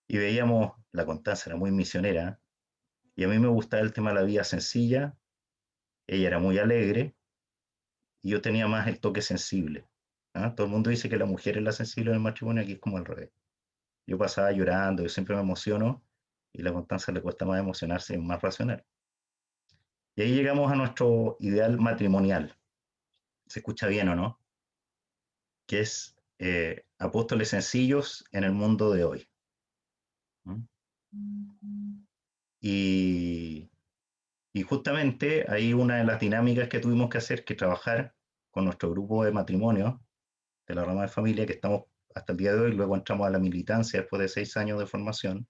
Speaker 7: Y veíamos, la Constanza era muy misionera, y a mí me gustaba el tema de la vida sencilla, ella era muy alegre, y yo tenía más el toque sensible. ¿Ah? Todo el mundo dice que la mujer es la sensible en el matrimonio, aquí es como al revés. Yo pasaba llorando, yo siempre me emociono, y a la Constanza le cuesta más emocionarse, es más racional. Y ahí llegamos a nuestro ideal matrimonial. ¿Se escucha bien o no? Que es apóstoles sencillos en el mundo de hoy. Y justamente ahí una de las dinámicas que tuvimos que hacer, que trabajar con nuestro grupo de matrimonio de la rama de familia, que estamos hasta el día de hoy, luego entramos a la militancia después de 6 años de formación,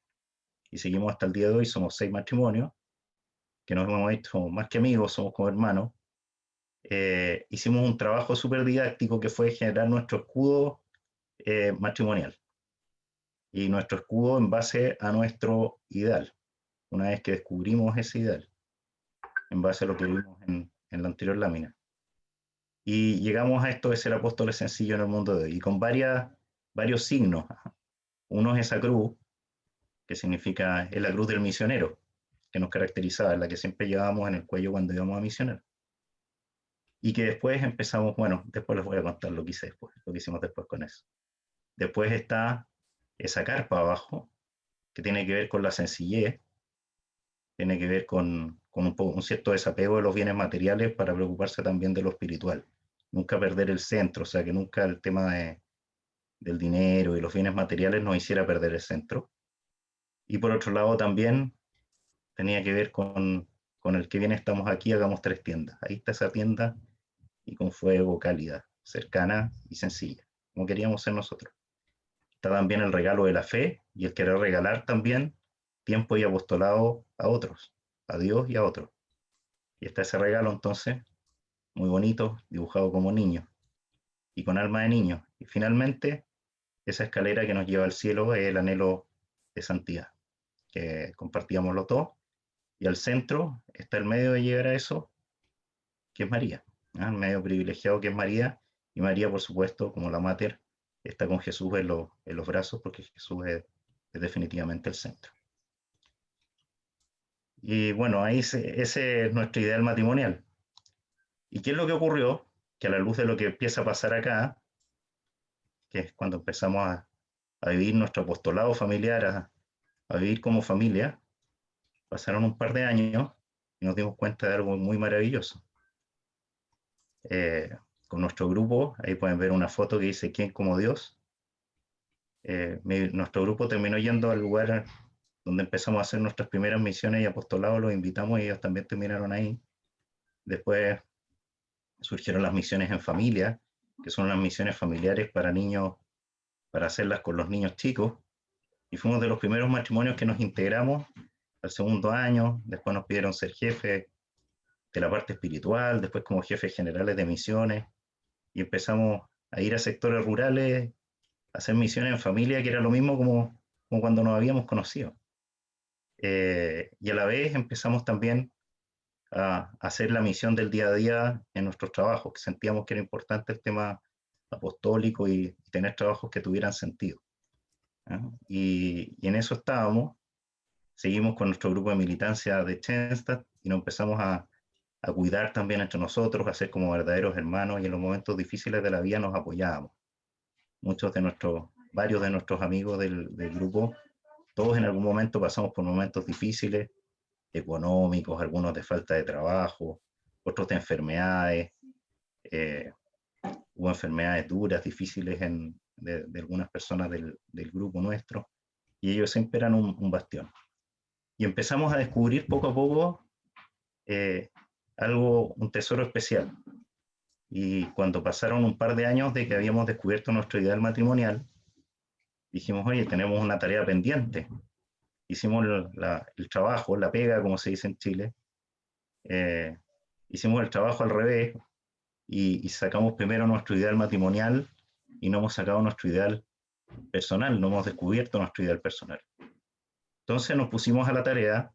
Speaker 7: y seguimos hasta el día de hoy, somos 6 matrimonios, que nos hemos hecho más que amigos, somos como hermanos. Hicimos un trabajo súper didáctico que fue generar nuestro escudo matrimonial, y nuestro escudo en base a nuestro ideal, una vez que descubrimos ese ideal, en base a lo que vimos en la anterior lámina. Y llegamos a esto de ser apóstoles sencillos en el mundo de hoy, y con varios signos. Uno es esa cruz, que significa, es la cruz del misionero, que nos caracterizaba, la que siempre llevábamos en el cuello cuando íbamos a misionar. Y que después empezamos, bueno, después les voy a contar lo que hice después, lo que hicimos después con eso. Después está esa carpa abajo, que tiene que ver con la sencillez, tiene que ver con un cierto desapego de los bienes materiales para preocuparse también de lo espiritual. Nunca perder el centro, o sea, que nunca el tema del dinero y los bienes materiales nos hiciera perder el centro. Y por otro lado también tenía que ver con el que bien estamos aquí, hagamos 3 tiendas. Ahí está esa tienda, y con fuego, cálida, cercana y sencilla, como queríamos ser nosotros. Está también el regalo de la fe y el querer regalar también tiempo y apostolado a otros, a Dios y a otros. Y está ese regalo entonces, muy bonito, dibujado como niño y con alma de niño. Y finalmente, esa escalera que nos lleva al cielo es el anhelo de santidad, que compartíamos los dos. Y al centro está el medio de llegar a eso, que es María, ¿ah? El medio privilegiado que es María. Y María, por supuesto, como la mater, está con Jesús en los brazos, porque Jesús es definitivamente el centro. Y bueno, ahí ese es nuestro ideal matrimonial. ¿Y qué es lo que ocurrió? Que a la luz de lo que empieza a pasar acá, que es cuando empezamos a vivir nuestro apostolado familiar, a vivir como familia, pasaron un par de años y nos dimos cuenta de algo muy maravilloso. Con nuestro grupo, ahí pueden ver una foto que dice ¿quién como Dios? Nuestro grupo terminó yendo al lugar donde empezamos a hacer nuestras primeras misiones y apostolados, los invitamos y ellos también terminaron ahí. Después surgieron las misiones en familia, que son las misiones familiares para niños, para hacerlas con los niños chicos, y fuimos de los primeros matrimonios que nos integramos al segundo año. Después nos pidieron ser jefes de la parte espiritual, después como jefes generales de misiones, y empezamos a ir a sectores rurales, a hacer misiones en familia, que era lo mismo como cuando nos habíamos conocido. Y a la vez empezamos también a hacer la misión del día a día en nuestros trabajos, que sentíamos que era importante el tema apostólico y tener trabajos que tuvieran sentido. ¿Eh? Y en eso estábamos. Seguimos con nuestro grupo de militancia de Schenstatt y nos empezamos a cuidar también entre nosotros, a ser como verdaderos hermanos, y en los momentos difíciles de la vida nos apoyábamos. Varios de nuestros amigos del grupo, todos en algún momento pasamos por momentos difíciles, económicos, algunos de falta de trabajo, otros de enfermedades. Hubo enfermedades duras, difíciles de algunas personas del grupo nuestro, y ellos siempre eran un bastión. Y empezamos a descubrir poco a poco un tesoro especial. Y cuando pasaron un par de años de que habíamos descubierto nuestro ideal matrimonial, dijimos, oye, tenemos una tarea pendiente. Hicimos el trabajo, la pega, como se dice en Chile. Hicimos el trabajo al revés y sacamos primero nuestro ideal matrimonial y no hemos sacado nuestro ideal personal, no hemos descubierto nuestro ideal personal. Entonces nos pusimos a la tarea,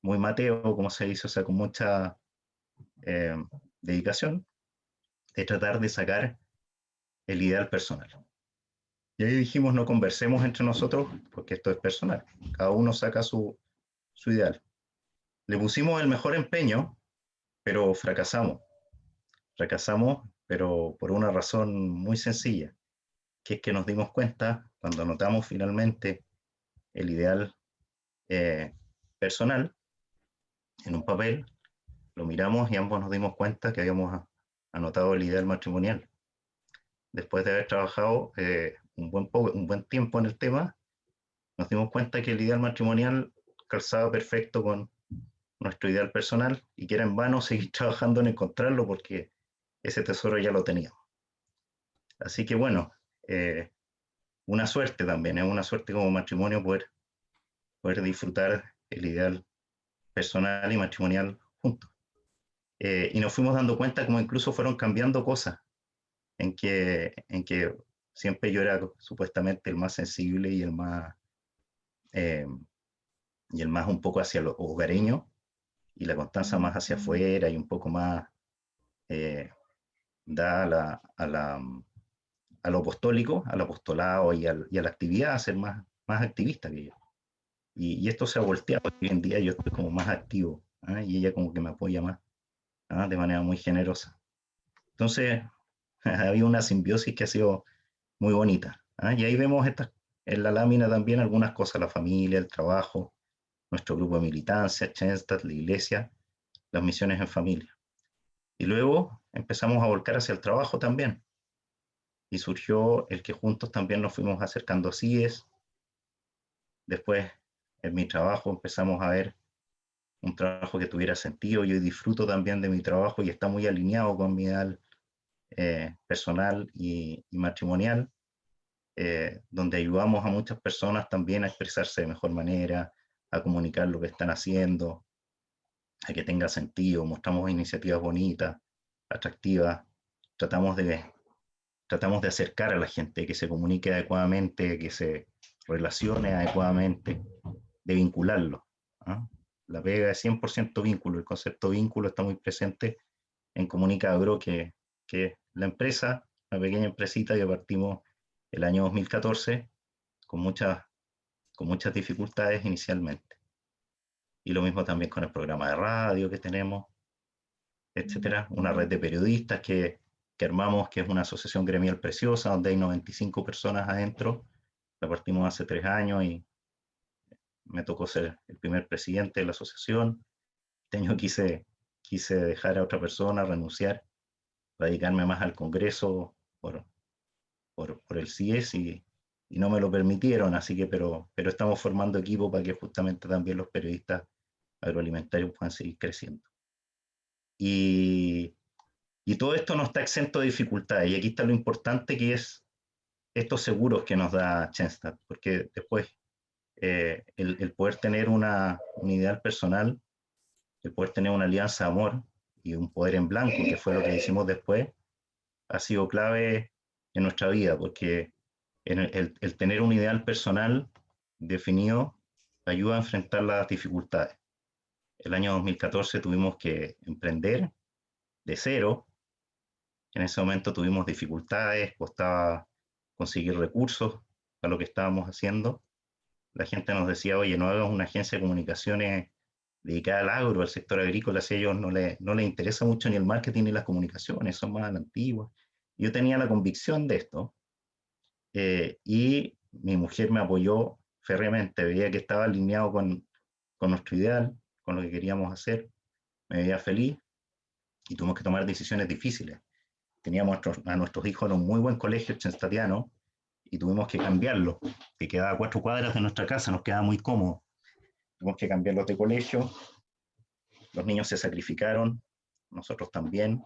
Speaker 7: muy Mateo, como se dice, o sea, con mucha dedicación, de tratar de sacar el ideal personal. Y ahí dijimos, no conversemos entre nosotros, porque esto es personal, cada uno saca su ideal. Le pusimos el mejor empeño, pero fracasamos. Fracasamos, pero por una razón muy sencilla, que es que nos dimos cuenta, cuando anotamos finalmente el ideal personal en un papel, lo miramos y ambos nos dimos cuenta que habíamos anotado el ideal matrimonial. Después de haber trabajado un buen tiempo en el tema, nos dimos cuenta que el ideal matrimonial calzaba perfecto con nuestro ideal personal y que era en vano seguir trabajando en encontrarlo porque ese tesoro ya lo teníamos. Así que bueno, una suerte también, es una suerte como matrimonio poder disfrutar el ideal personal y matrimonial juntos. Y nos fuimos dando cuenta como incluso fueron cambiando cosas, en que siempre yo era supuestamente el más sensible y el más un poco hacia lo hogareño, y la Constanza más hacia afuera y un poco más da a lo apostólico, al apostolado y a la actividad, a ser más activista que yo. Y esto se ha volteado. Hoy en día yo estoy como más activo, ¿eh? Y ella como que me apoya más, ¿eh? De manera muy generosa. Entonces, había una simbiosis que ha sido muy bonita, ¿eh? Y ahí vemos en la lámina también algunas cosas, la familia, el trabajo, nuestro grupo de militancia, Schenstatt, la iglesia, las misiones en familia. Y luego empezamos a volcar hacia el trabajo también. Y surgió el que juntos también nos fuimos acercando a CIES. Después, en mi trabajo, empezamos a ver un trabajo que tuviera sentido. Yo disfruto también de mi trabajo y está muy alineado con mi ideal personal y matrimonial, donde ayudamos a muchas personas también a expresarse de mejor manera, a comunicar lo que están haciendo, a que tenga sentido. Mostramos iniciativas bonitas, atractivas, tratamos de acercar a la gente, que se comunique adecuadamente, que se relacione adecuadamente, de vincularlo. ¿Ah? La pega es 100% vínculo, el concepto vínculo está muy presente en Comunica Agro, que es la empresa, una pequeña empresita que partimos el año 2014 con muchas dificultades inicialmente. Y lo mismo también con el programa de radio que tenemos, etcétera. Una red de periodistas que armamos, que es una asociación gremial preciosa, donde hay 95 personas adentro. La partimos hace 3 años y me tocó ser el primer presidente de la asociación. Este año quise dejar a otra persona, renunciar, dedicarme más al Congreso por el CIES y no me lo permitieron, así que, pero estamos formando equipo para que justamente también los periodistas agroalimentarios puedan seguir creciendo. Y todo esto no está exento de dificultades, y aquí está lo importante, que es estos seguros que nos da Chenstad, porque después el poder tener un ideal personal, el poder tener una alianza de amor y un poder en blanco, que fue lo que hicimos después, ha sido clave en nuestra vida, porque el tener un ideal personal definido ayuda a enfrentar las dificultades. El año 2014 tuvimos que emprender de cero. En ese momento tuvimos dificultades, costaba conseguir recursos para lo que estábamos haciendo. La gente nos decía, oye, no hagas una agencia de comunicaciones dedicada al agro, al sector agrícola, si a ellos no les interesa mucho ni el marketing ni las comunicaciones, son más antiguas. Yo tenía la convicción de esto, y mi mujer me apoyó férreamente, veía que estaba alineado con nuestro ideal, con lo que queríamos hacer, me veía feliz, y tuvimos que tomar decisiones difíciles. Teníamos a nuestros hijos en un muy buen colegio chenstadiano, y tuvimos que cambiarlo, que quedaba a 4 cuadras de nuestra casa, nos quedaba muy cómodo. Tuvimos que cambiarlos de colegio, los niños se sacrificaron, nosotros también,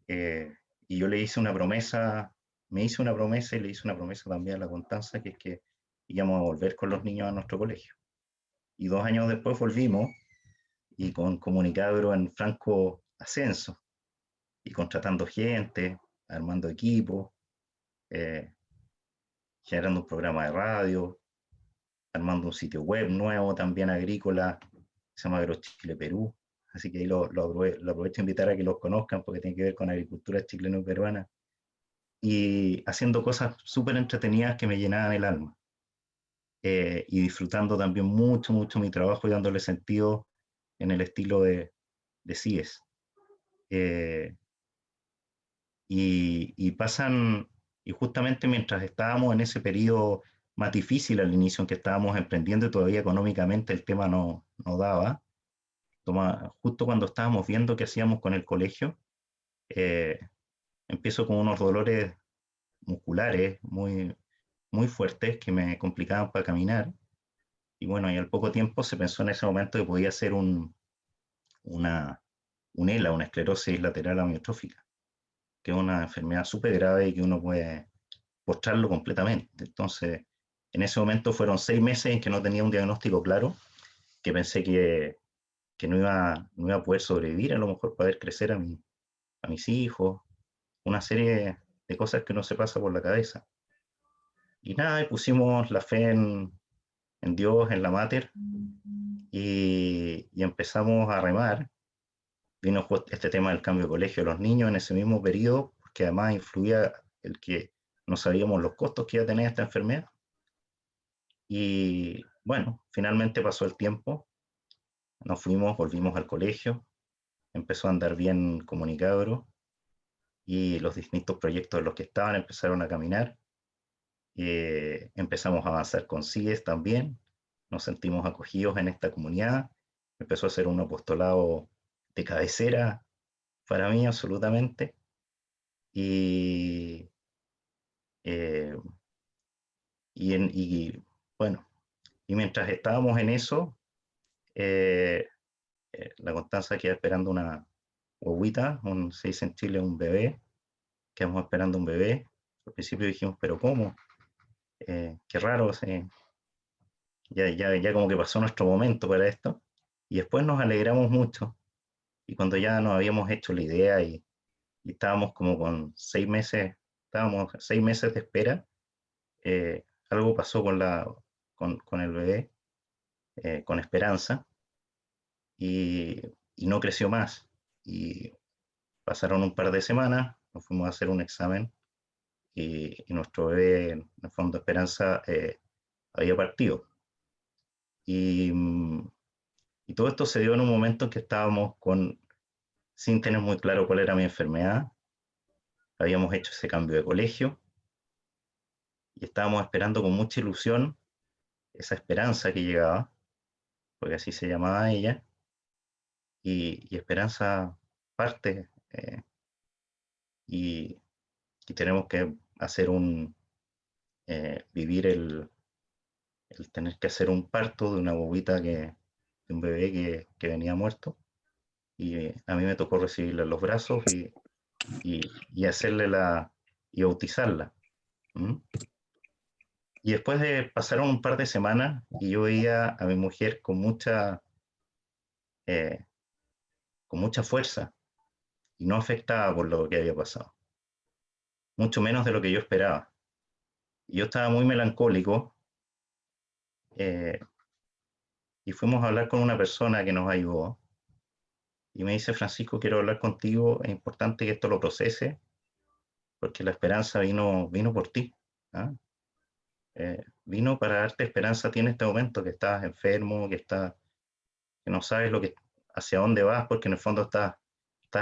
Speaker 7: y yo le hice una promesa, me hice una promesa y le hice una promesa también a la Constanza, que es que íbamos a volver con los niños a nuestro colegio. Y 2 años después volvimos, y con Comunica Agro en franco ascenso, y contratando gente, armando equipos, generando un programa de radio, armando un sitio web nuevo también agrícola, se llama AgroChile Perú. Así que ahí lo aprovecho a invitar a que los conozcan, porque tiene que ver con agricultura chileno-peruana, y haciendo cosas súper entretenidas que me llenaban el alma, y disfrutando también mucho mi trabajo y dándole sentido en el estilo de CIES. Y justamente mientras estábamos en ese periodo más difícil al inicio, en que estábamos emprendiendo y todavía económicamente el tema no daba, justo cuando estábamos viendo qué hacíamos con el colegio, empiezo con unos dolores musculares muy fuertes que me complicaban para caminar. Y bueno, y al poco tiempo se pensó en ese momento que podía ser una ELA, una esclerosis lateral amiotrófica, que es una enfermedad súper grave y que uno puede postrarlo completamente. Entonces, en ese momento fueron 6 meses en que no tenía un diagnóstico claro, que pensé que no iba a poder sobrevivir, a lo mejor poder crecer a mis hijos, una serie de cosas que no se pasa por la cabeza. Y nada, y pusimos la fe en Dios, en la Mater, y empezamos a remar. Vino este tema del cambio de colegio de los niños en ese mismo periodo, porque además influía el que no sabíamos los costos que iba a tener esta enfermedad. Y bueno, finalmente pasó el tiempo, nos fuimos, volvimos al colegio, empezó a andar bien Comunica Agro, y los distintos proyectos en los que estaban empezaron a caminar. Empezamos a avanzar con CIES también, nos sentimos acogidos en esta comunidad, empezó a ser un apostolado de cabecera para mí absolutamente, y bueno, y mientras estábamos en eso, la Constanza queda esperando una guaguita, se dice en Chile un bebé, quedamos esperando un bebé. Al principio dijimos, pero ¿cómo? Qué raro, ya como que pasó nuestro momento para esto. Y después nos alegramos mucho. Y cuando ya nos habíamos hecho la idea y estábamos como con 6 meses, estábamos 6 meses de espera, algo pasó con el bebé, con Esperanza, y no creció más. Y pasaron un par de semanas, nos fuimos a hacer un examen y nuestro bebé, en el fondo Esperanza, había partido. Y todo esto se dio en un momento en que estábamos sin tener muy claro cuál era mi enfermedad. Habíamos hecho ese cambio de colegio y estábamos esperando con mucha ilusión esa Esperanza que llegaba, porque así se llamaba ella, y Esperanza parte, y tenemos que hacer vivir el tener que hacer un parto de una bobita de un bebé que venía muerto, y a mí me tocó recibirla en los brazos y hacerle y bautizarla. ¿Mm? Y después pasaron un par de semanas y yo veía a mi mujer con mucha fuerza y no afectada por lo que había pasado, mucho menos de lo que yo esperaba. Y yo estaba muy melancólico, y fuimos a hablar con una persona que nos ayudó y me dice, Francisco, quiero hablar contigo, es importante que esto lo procese porque la esperanza vino por ti. ¿Ah? Vino para darte esperanza a ti en este momento que estás enfermo, que no sabes hacia dónde vas, porque en el fondo estás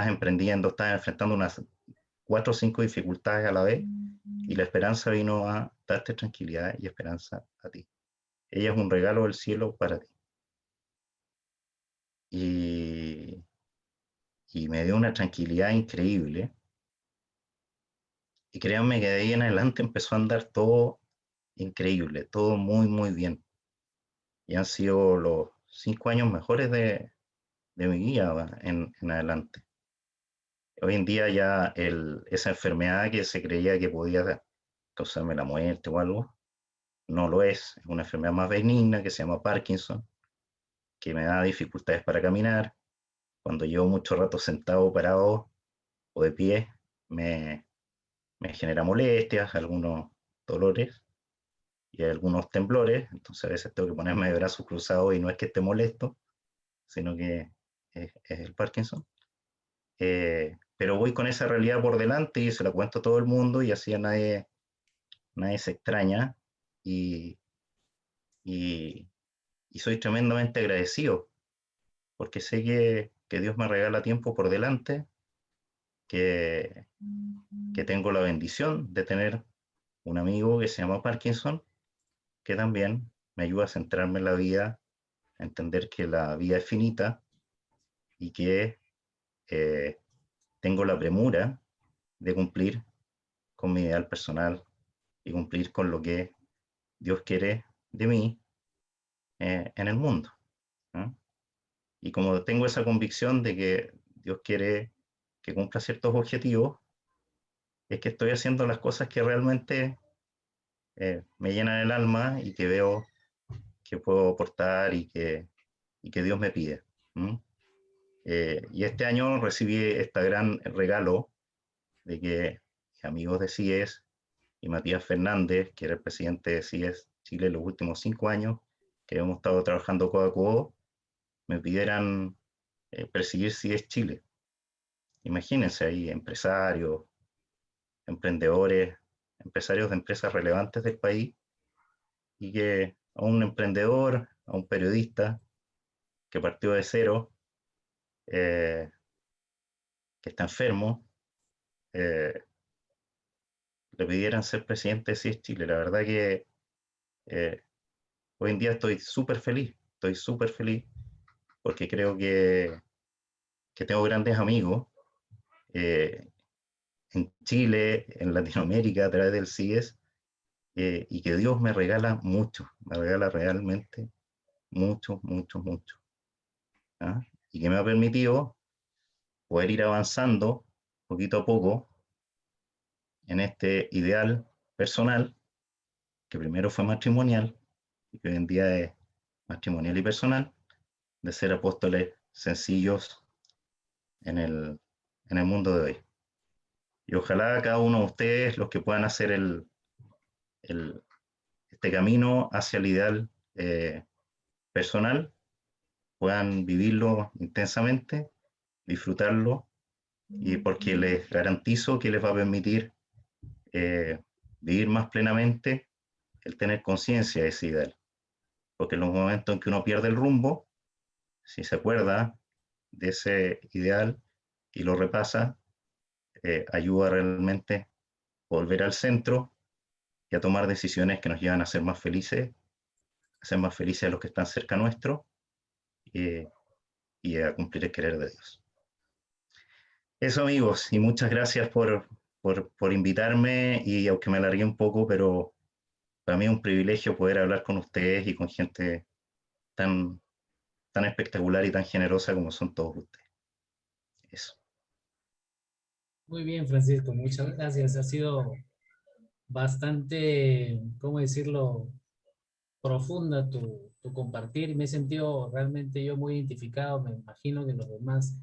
Speaker 7: emprendiendo, estás enfrentando unas 4 o 5 dificultades a la vez, y la esperanza vino a darte tranquilidad y esperanza a ti. Ella es un regalo del cielo para ti. Y me dio una tranquilidad increíble. Y créanme que de ahí en adelante empezó a andar todo increíble, todo muy, muy bien. Y han sido los 5 años mejores de mi vida en adelante. Hoy en día ya esa enfermedad que se creía que podía causarme la muerte o algo, no lo es. Es una enfermedad más benigna que se llama Parkinson, que me da dificultades para caminar. Cuando llevo mucho rato sentado, parado o de pie, me genera molestias, algunos dolores y algunos temblores. Entonces a veces tengo que ponerme de brazos cruzados y no es que esté molesto, sino que es el Parkinson. Pero voy con esa realidad por delante y se la cuento a todo el mundo y así a nadie se extraña, y soy tremendamente agradecido porque sé que Dios me regala tiempo por delante, que tengo la bendición de tener un amigo que se llama Parkinson, que también me ayuda a centrarme en la vida, a entender que la vida es finita y que tengo la premura de cumplir con mi ideal personal y cumplir con lo que Dios quiere de mí en el mundo. ¿No? Y como tengo esa convicción de que Dios quiere que cumpla ciertos objetivos, es que estoy haciendo las cosas que realmente me llenan el alma y que veo que puedo aportar y que Dios me pide. Y este año recibí este gran regalo de que amigos de CIES y Matías Fernández, que era el presidente de CIES Chile los últimos 5 años, que hemos estado trabajando codo a codo, me pidieran presidir CIES Chile. Imagínense ahí empresarios, emprendedores, empresarios de empresas relevantes del país, y que a un emprendedor, a un periodista que partió de cero, que está enfermo, le pidieran ser presidente de CIES Chile. La verdad que hoy en día estoy súper feliz porque creo que tengo grandes amigos en Chile, en Latinoamérica, a través del CIES, y que Dios me regala mucho, me regala realmente mucho, mucho, mucho. ¿Ah? y que me ha permitido poder ir avanzando poquito a poco en este ideal personal, que primero fue matrimonial, y que hoy en día es matrimonial y personal, de ser apóstoles sencillos en el mundo de hoy. Y ojalá cada uno de ustedes, los que puedan hacer este camino hacia el ideal personal, puedan vivirlo intensamente, disfrutarlo, y porque les garantizo que les va a permitir vivir más plenamente el tener conciencia de ese ideal. Porque en los momentos en que uno pierde el rumbo, si se acuerda de ese ideal y lo repasa, ayuda realmente a volver al centro y a tomar decisiones que nos llevan a ser más felices a los que están cerca nuestro, y a cumplir el querer de Dios. Eso, amigos, y muchas gracias por invitarme, y aunque me alargué un poco, pero para mí es un privilegio poder hablar con ustedes y con gente tan espectacular y tan generosa como son todos ustedes. Eso.
Speaker 3: Muy bien, Francisco, muchas gracias. Ha sido bastante, ¿cómo decirlo?, profunda tu compartir. Me he sentido realmente yo muy identificado. Me imagino que los demás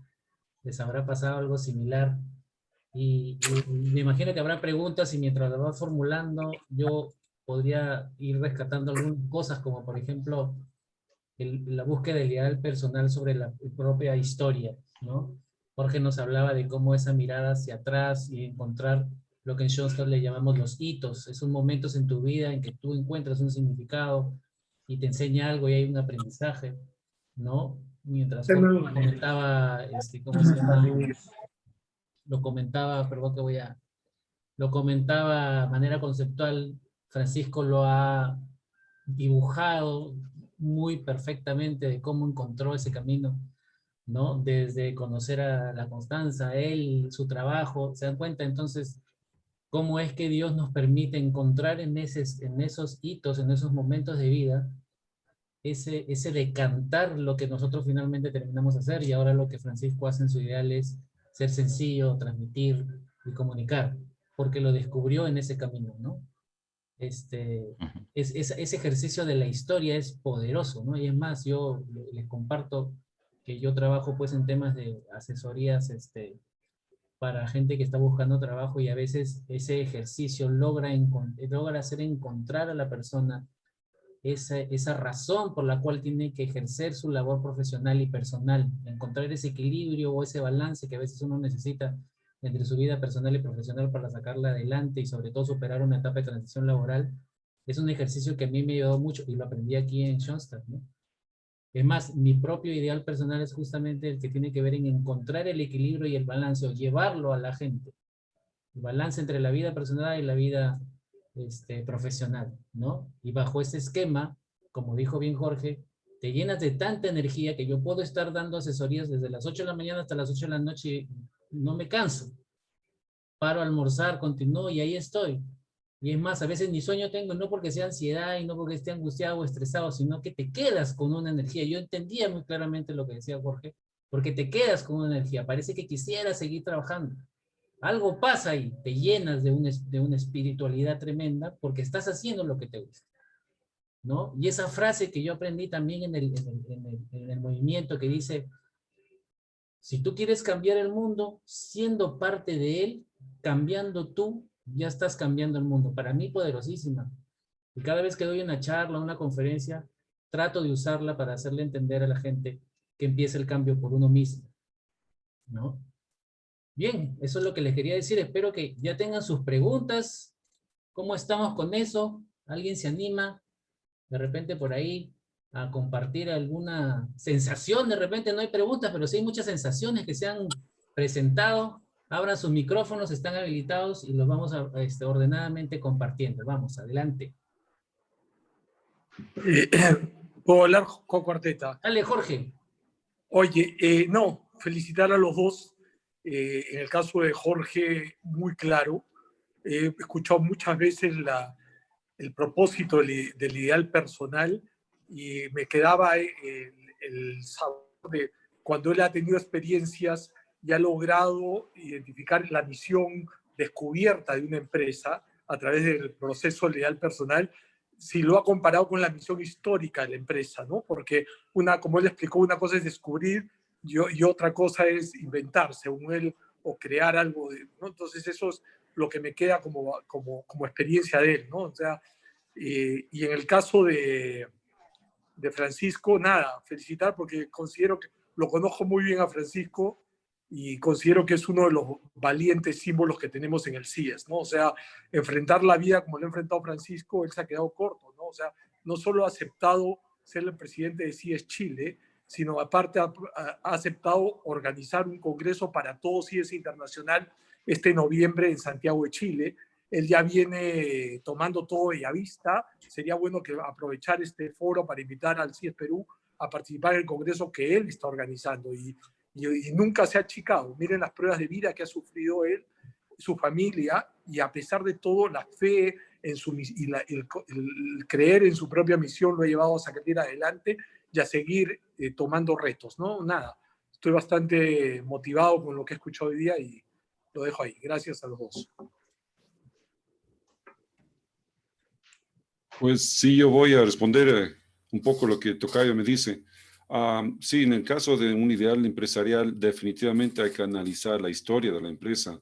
Speaker 3: les habrá pasado algo similar. Y me imagino que habrá preguntas, y mientras las vas formulando, yo podría ir rescatando algunas cosas, como por ejemplo, la búsqueda del ideal personal sobre la propia historia, ¿no? Jorge nos hablaba de cómo esa mirada hacia atrás y encontrar lo que en Schoenstatt le llamamos los hitos. Esos momentos en tu vida en que tú encuentras un significado y te enseña algo y hay un aprendizaje, ¿no? Mientras Jorge comentaba, ¿cómo se llama? Lo comentaba, perdón que lo comentaba de manera conceptual, Francisco lo ha dibujado muy perfectamente de cómo encontró ese camino, ¿no? Desde conocer a la Constanza, él, su trabajo, se dan cuenta entonces cómo es que Dios nos permite encontrar en esos hitos, en esos momentos de vida, ese decantar lo que nosotros finalmente terminamos de hacer. Y ahora lo que Francisco hace en su ideal es ser sencillo, transmitir y comunicar, porque lo descubrió en ese camino, ¿no? Ese ejercicio de la historia es poderoso, ¿no? Y es más, yo les comparto que yo trabajo pues en temas de asesorías para gente que está buscando trabajo, y a veces ese ejercicio logra hacer encontrar a la persona esa razón por la cual tiene que ejercer su labor profesional y personal, encontrar ese equilibrio o ese balance que a veces uno necesita entre su vida personal y profesional para sacarla adelante y sobre todo superar una etapa de transición laboral. Es un ejercicio que a mí me ayudó mucho y lo aprendí aquí en Schoenstatt, ¿no? Es más, mi propio ideal personal es justamente el que tiene que ver en encontrar el equilibrio y el balance, o llevarlo a la gente. El balance entre la vida personal y la vida profesional, ¿no? Y bajo ese esquema, como dijo bien Jorge, te llenas de tanta energía que yo puedo estar dando asesorías desde las 8 de la mañana hasta las 8 de la noche y no me canso. Paro a almorzar, continúo y ahí estoy. Y es más, a veces ni sueño tengo, no porque sea ansiedad y no porque esté angustiado o estresado, sino que te quedas con una energía. Yo entendía muy claramente lo que decía Jorge, porque te quedas con una energía. Parece que quisieras seguir trabajando. Algo pasa ahí, te llenas de una espiritualidad tremenda porque estás haciendo lo que te gusta, ¿no? Y esa frase que yo aprendí también en el movimiento que dice, si tú quieres cambiar el mundo, siendo parte de él, cambiando tú, ya estás cambiando el mundo. Para mí, poderosísima. Y cada vez que doy una charla, una conferencia, trato de usarla para hacerle entender a la gente que empieza el cambio por uno mismo, ¿no? Bien, eso es lo que les quería decir. Espero que ya tengan sus preguntas. ¿Cómo estamos con eso? ¿Alguien se anima de repente por ahí a compartir alguna sensación? De repente no hay preguntas, pero sí hay muchas sensaciones que se han presentado. Abran sus micrófonos, están habilitados y los vamos a ordenadamente compartiendo. Vamos, adelante.
Speaker 8: ¿Puedo hablar con Cuarteta?
Speaker 3: Dale, Jorge.
Speaker 8: Oye, no, felicitar a los dos. En el caso de Jorge, muy claro. He escuchado muchas veces el propósito del ideal personal y me quedaba el sabor cuando él ha tenido experiencias y ha logrado identificar la misión descubierta de una empresa a través del proceso legal personal, si lo ha comparado con la misión histórica de la empresa, ¿no? Porque como él explicó, una cosa es descubrir y otra cosa es inventar, según él, o crear algo, ¿no? Entonces eso es lo que me queda como experiencia de él, ¿no? O sea, y en el caso de Francisco, nada, felicitar porque considero que lo conozco muy bien a Francisco y considero que es uno de los valientes símbolos que tenemos en el CIES, ¿no? O sea, enfrentar la vida como lo ha enfrentado Francisco, él se ha quedado corto, ¿no? O sea, no solo ha aceptado ser el presidente de CIES Chile, sino aparte ha aceptado organizar un congreso para todo CIES Internacional este noviembre en Santiago de Chile. Él ya viene tomando todo a vista. Sería bueno que aprovechar este foro para invitar al CIES Perú a participar en el congreso que él está organizando y nunca se ha achicado. Miren las pruebas de vida que ha sufrido él, su familia, y a pesar de todo, la fe en el creer en su propia misión lo ha llevado a salir adelante y a seguir tomando retos, ¿no? Nada, estoy bastante motivado con lo que he escuchado hoy día y lo dejo ahí. Gracias a los dos.
Speaker 4: Pues sí, yo voy a responder un poco lo que Tocayo me dice. Sí, en el caso de un ideal empresarial, definitivamente hay que analizar la historia de la empresa.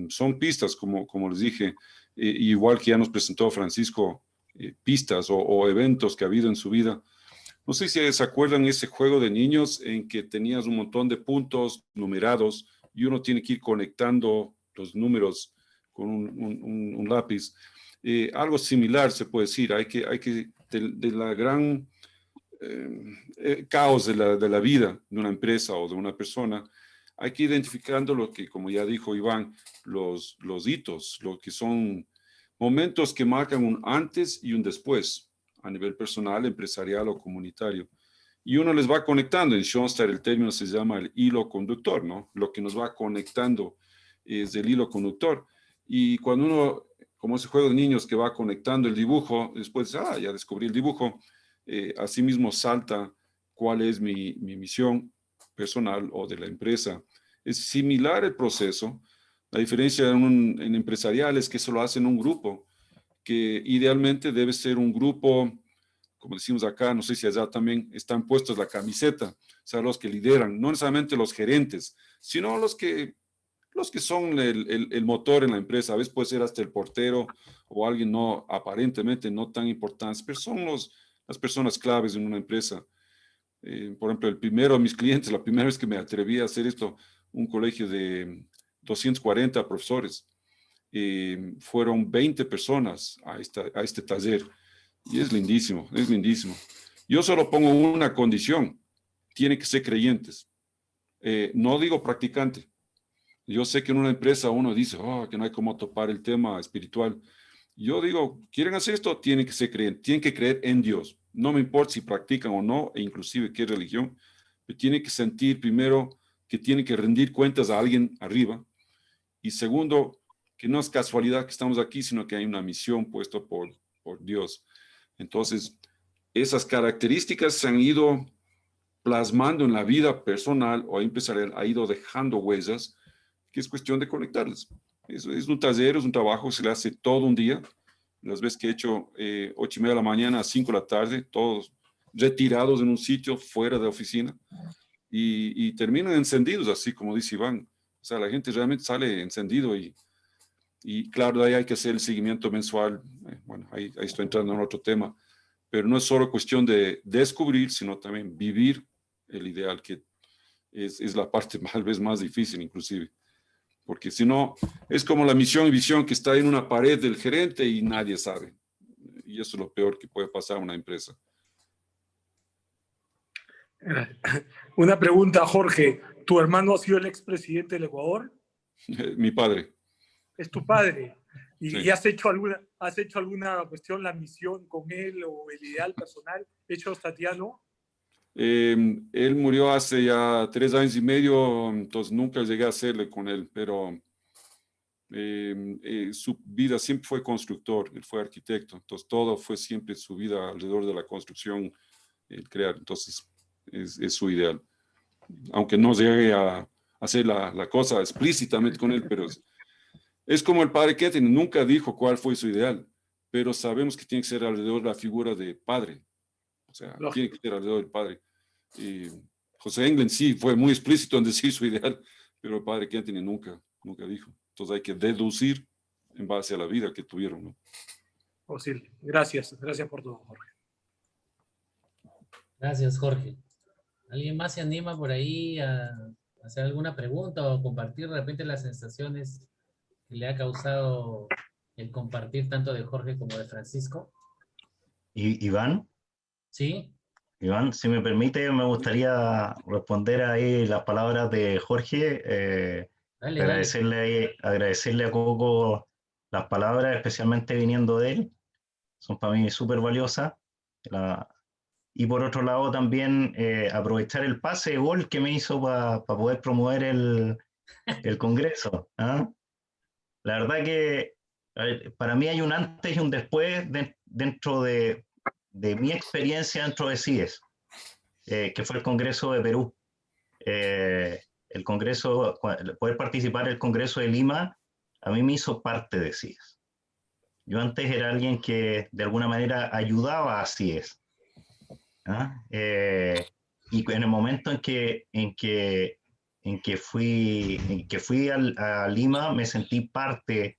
Speaker 4: Son pistas, como les dije, igual que ya nos presentó Francisco, pistas o eventos que ha habido en su vida. No sé si se acuerdan ese juego de niños en que tenías un montón de puntos numerados y uno tiene que ir conectando los números con un lápiz. Algo similar se puede decir. Hay que de la gran caos de la vida de una empresa o de una persona, hay que ir identificando lo que, como ya dijo Iván, los hitos, lo que son momentos que marcan un antes y un después a nivel personal, empresarial o comunitario. Y uno les va conectando. En Schoenstatt el término se llama el hilo conductor, ¿no? Lo que nos va conectando es el hilo conductor. Y cuando uno, como ese juego de niños que va conectando el dibujo, después, ya descubrí el dibujo, asimismo salta cuál es mi misión personal o de la empresa. Es similar el proceso. La diferencia en empresarial es que eso lo hace en un grupo, que idealmente debe ser un grupo, como decimos acá, no sé si allá también están puestos la camiseta, o sea, los que lideran, no necesariamente los gerentes, sino los que son el motor en la empresa. A veces puede ser hasta el portero o alguien no, aparentemente no tan importante, pero son las personas claves en una empresa. Por ejemplo, el primero de mis clientes, la primera vez que me atreví a hacer esto, un colegio de 240 profesores, fueron 20 personas a este taller. Y es lindísimo, es lindísimo. Yo solo pongo una condición, tienen que ser creyentes. No digo practicante. Yo sé que en una empresa uno dice, que no hay cómo topar el tema espiritual. Yo digo, ¿quieren hacer esto? Tienen que ser creyentes, tienen que creer en Dios. No me importa si practican o no, e inclusive qué religión, pero tienen que sentir primero que tienen que rendir cuentas a alguien arriba. Y segundo, que no es casualidad que estamos aquí, sino que hay una misión puesta por Dios. Entonces, esas características se han ido plasmando en la vida personal o empresarial, ha ido dejando huellas, que es cuestión de conectarlas. Es un taller, es un trabajo, se le hace todo un día. Las veces que he hecho 8:30 de la mañana a 5 de la tarde, todos retirados en un sitio fuera de la oficina y terminan encendidos, así como dice Iván. O sea, la gente realmente sale encendido y claro, de ahí hay que hacer el seguimiento mensual. Bueno, ahí estoy entrando en otro tema, pero no es solo cuestión de descubrir, sino también vivir el ideal, que es la parte tal vez más difícil inclusive. Porque si no, es como la misión y visión que está en una pared del gerente y nadie sabe. Y eso es lo peor que puede pasar a una empresa.
Speaker 8: Una pregunta, Jorge. ¿Tu hermano ha sido el expresidente del Ecuador?
Speaker 4: Mi padre.
Speaker 8: ¿Es tu padre? ¿Y
Speaker 4: Sí.
Speaker 8: has hecho alguna cuestión, la misión con él o el ideal personal hecho Tatiano?
Speaker 4: Él murió hace ya 3 años y medio, entonces nunca llegué a hacerle con él, pero su vida siempre fue constructor, él fue arquitecto, entonces todo fue siempre su vida alrededor de la construcción, el crear, entonces es su ideal. aunque no llegue a hacer la cosa explícitamente con él, pero es como el padre Kettering, nunca dijo cuál fue su ideal, pero sabemos que tiene que ser alrededor de la figura de padre, o sea, tiene que ser alrededor del padre. Y José Englund sí fue muy explícito en decir su ideal, pero el padre Kettering nunca dijo. Entonces hay que deducir en base a la vida que tuvieron, ¿no?
Speaker 8: Posible. Gracias por todo, Jorge.
Speaker 3: Gracias, Jorge. ¿Alguien más se anima por ahí a hacer alguna pregunta o compartir de repente las sensaciones que le ha causado el compartir tanto de Jorge como de Francisco?
Speaker 7: Iván.
Speaker 3: Sí.
Speaker 7: Iván, si me permite, me gustaría responder ahí las palabras de Jorge. Agradecerle a Coco las palabras, especialmente viniendo de él. Son para mí súper valiosas. Y por otro lado también aprovechar el pase de gol que me hizo para poder promover el Congreso. ¿Ah? La verdad que para mí hay un antes y un después dentro de mi experiencia dentro de CIES, que fue el Congreso de Perú. El Congreso, poder participar en el Congreso de Lima, a mí me hizo parte de CIES. Yo antes era alguien que de alguna manera ayudaba a CIES. ¿Ah? Y en el momento en que fui a Lima, me sentí parte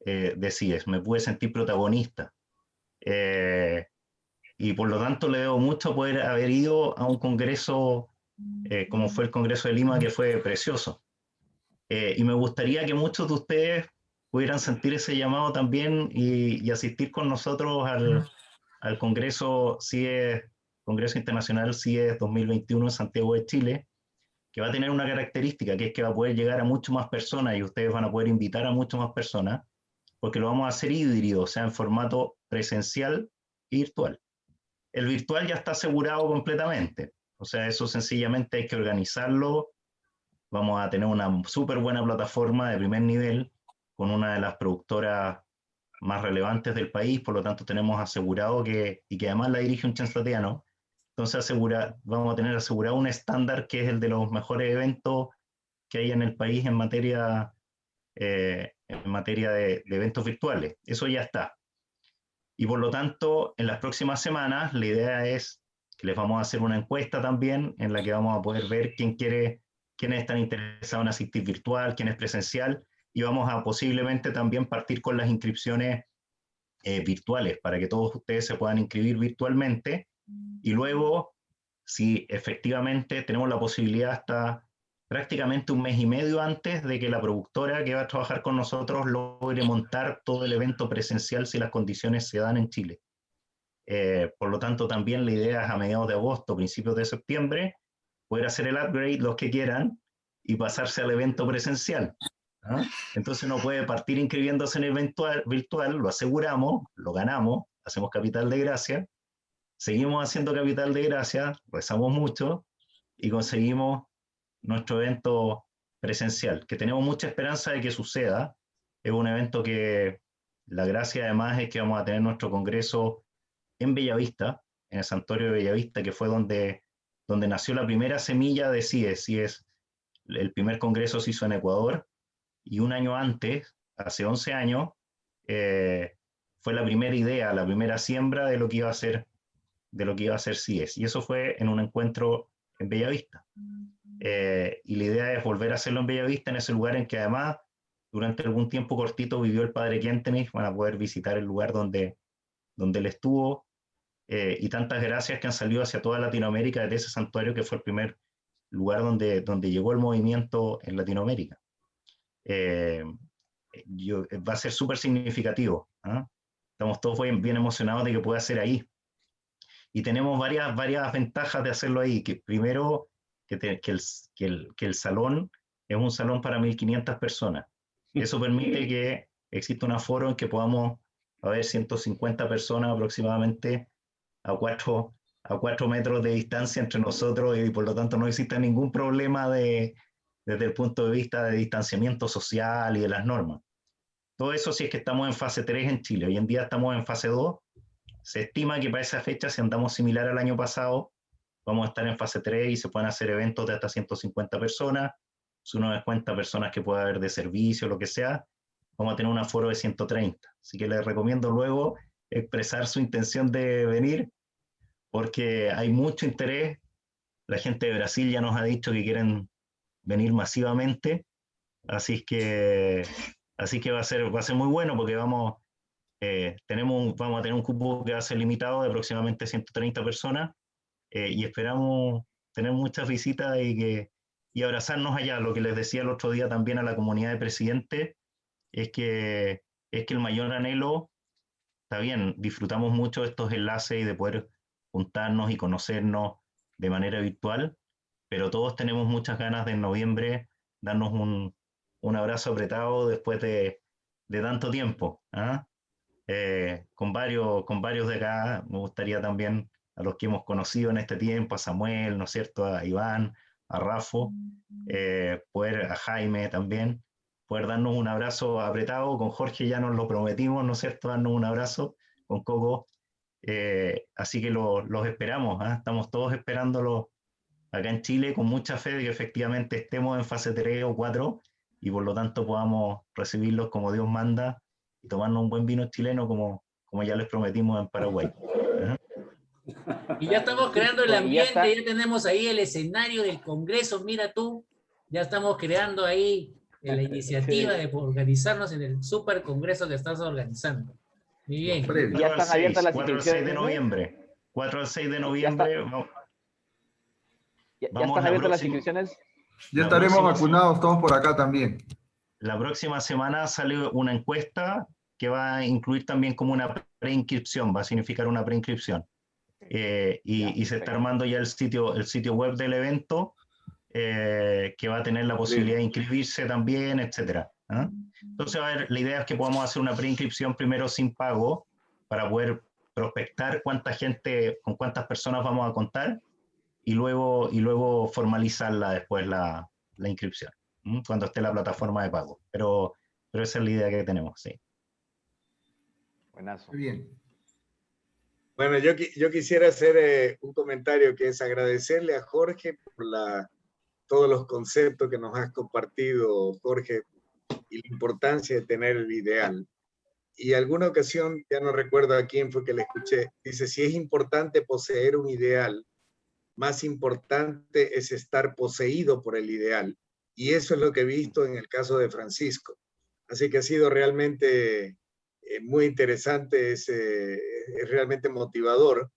Speaker 7: de CIES, me pude sentir protagonista. Y por lo tanto le debo mucho poder haber ido a un congreso como fue el Congreso de Lima, que fue precioso. Y me gustaría que muchos de ustedes pudieran sentir ese llamado también y asistir con nosotros al Congreso CIES, Congreso Internacional CIES 2021 en Santiago de Chile, que va a tener una característica, que es que va a poder llegar a muchas más personas y ustedes van a poder invitar a muchas más personas, porque lo vamos a hacer híbrido, o sea, en formato presencial y virtual. El virtual ya está asegurado completamente, o sea, eso sencillamente hay que organizarlo. Vamos a tener una súper buena plataforma de primer nivel con una de las productoras más relevantes del país, por lo tanto tenemos asegurado y que además la dirige un chanslatiano. Entonces vamos a tener asegurado un estándar que es el de los mejores eventos que hay en el país en materia de eventos virtuales. Eso ya está. Y por lo tanto, en las próximas semanas, la idea es que les vamos a hacer una encuesta también en la que vamos a poder ver quiénes están interesados en asistir virtual, quién es presencial, y vamos a posiblemente también partir con las inscripciones virtuales para que todos ustedes se puedan inscribir virtualmente. Y luego, si efectivamente tenemos la posibilidad hasta prácticamente un mes y medio antes de que la productora que va a trabajar con nosotros logre montar todo el evento presencial si las condiciones se dan en Chile. Por lo tanto, también la idea es a mediados de agosto, principios de septiembre, poder hacer el upgrade los que quieran y pasarse al evento presencial. ¿Ah? Entonces uno puede partir inscribiéndose en el virtual, lo aseguramos, lo ganamos, hacemos capital de gracia, seguimos haciendo capital de gracia, rezamos mucho y conseguimos nuestro evento presencial, que tenemos mucha esperanza de que suceda. Es un evento que la gracia además es que vamos a tener nuestro congreso en Bellavista, en el Santuario de Bellavista, que fue donde nació la primera semilla de CIES. CIES, el primer congreso se hizo en Ecuador, y un año antes, hace 11 años, fue la primera idea, la primera siembra de lo que iba a ser CIES. Y eso fue en un encuentro en Bellavista. Y la idea es volver a hacerlo en Bellavista, en ese lugar en que además durante algún tiempo cortito vivió el padre Kentenich. Van a poder visitar el lugar donde él estuvo, y tantas gracias que han salido hacia toda Latinoamérica desde ese santuario, que fue el primer lugar donde llegó el movimiento en Latinoamérica. Va a ser súper significativo. Estamos todos bien emocionados de que pueda ser ahí. Y tenemos varias ventajas de hacerlo ahí. Que primero, que el salón es un salón para 1.500 personas. Eso permite que exista un aforo en que podamos haber 150 personas aproximadamente a 4 metros de distancia entre nosotros, y por lo tanto no existe ningún problema desde el punto de vista de distanciamiento social y de las normas. Todo eso si es que estamos en fase 3 en Chile. Hoy en día estamos en fase 2. Se estima que para esa fecha, si andamos similar al año pasado, vamos a estar en fase 3 y se pueden hacer eventos de hasta 150 personas. Si uno descuenta personas que pueda haber de servicio, lo que sea, vamos a tener un aforo de 130. Así que les recomiendo luego expresar su intención de venir, porque hay mucho interés. La gente de Brasil ya nos ha dicho que quieren venir masivamente, así que va a ser muy bueno, porque vamos a tener un cupo que va a ser limitado de aproximadamente 130 personas, y esperamos tener muchas visitas y abrazarnos allá. Lo que les decía el otro día también a la comunidad de presidentes es que el mayor anhelo, está bien, disfrutamos mucho de estos enlaces y de poder juntarnos y conocernos de manera virtual, pero todos tenemos muchas ganas de en noviembre darnos un abrazo apretado después de tanto tiempo, ¿ah? Con varios de acá. Me gustaría también a los que hemos conocido en este tiempo, a Samuel, ¿no es cierto?, a Iván, a Rafo, a Jaime también, poder darnos un abrazo apretado. Con Jorge ya nos lo prometimos, ¿no es cierto?, darnos un abrazo, con Coco. Así que los esperamos, ¿eh? Estamos todos esperándolos acá en Chile, con mucha fe de que efectivamente estemos en fase 3 o 4 y por lo tanto podamos recibirlos como Dios manda y tomarnos un buen vino chileno como ya les prometimos en Paraguay.
Speaker 3: Y ya estamos creando el ambiente, ya tenemos ahí el escenario del Congreso, mira tú, ya estamos creando ahí la iniciativa de organizarnos en el super congreso que estás organizando. Muy bien.
Speaker 7: Ya están abiertas las inscripciones. 4 al 6 de noviembre. 4 al 6 de noviembre.
Speaker 6: ¿Ya están abiertas las inscripciones?
Speaker 9: Ya estaremos vacunados todos por acá también.
Speaker 7: La próxima semana sale una encuesta que va a incluir también como una preinscripción, va a significar una preinscripción. Y se está armando ya el sitio web del evento, que va a tener la posibilidad de inscribirse también, etcétera. Entonces, la idea es que podamos hacer una preinscripción primero sin pago para poder prospectar con cuántas personas vamos a contar y luego formalizarla después la inscripción, cuando esté la plataforma de pago. Pero esa es la idea que tenemos, sí.
Speaker 6: Buenazo.
Speaker 9: Muy bien.
Speaker 5: Bueno, yo quisiera hacer un comentario, que es agradecerle a Jorge por todos los conceptos que nos has compartido, Jorge, y la importancia de tener el ideal. Y alguna ocasión, ya no recuerdo a quién fue que le escuché, dice, si es importante poseer un ideal, más importante es estar poseído por el ideal. Y eso es lo que he visto en el caso de Francisco. Así que ha sido realmente muy interesante, es realmente motivador,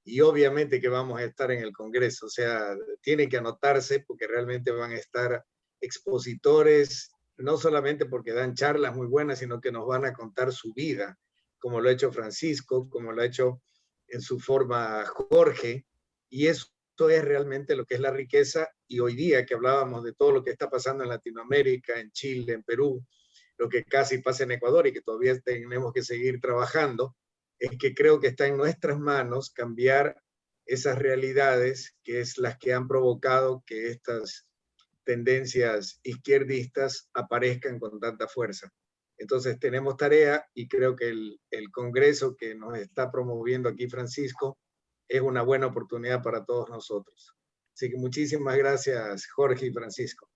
Speaker 5: y obviamente que vamos a estar en el Congreso. O sea, tienen que anotarse porque realmente van a estar expositores, no solamente porque dan charlas muy buenas, sino que nos van a contar su vida, como lo ha hecho Francisco, como lo ha hecho en su forma Jorge, y eso es realmente lo que es la riqueza. Y hoy día que hablábamos de todo lo que está pasando en Latinoamérica, en Chile, en Perú, lo que casi pasa en Ecuador y que todavía tenemos que seguir trabajando, es que creo que está en nuestras manos cambiar esas realidades, que es las que han provocado que estas tendencias izquierdistas aparezcan con tanta fuerza. Entonces tenemos tarea, y creo que el Congreso que nos está promoviendo aquí Francisco es una buena oportunidad para todos nosotros. Así que muchísimas gracias, Jorge y Francisco.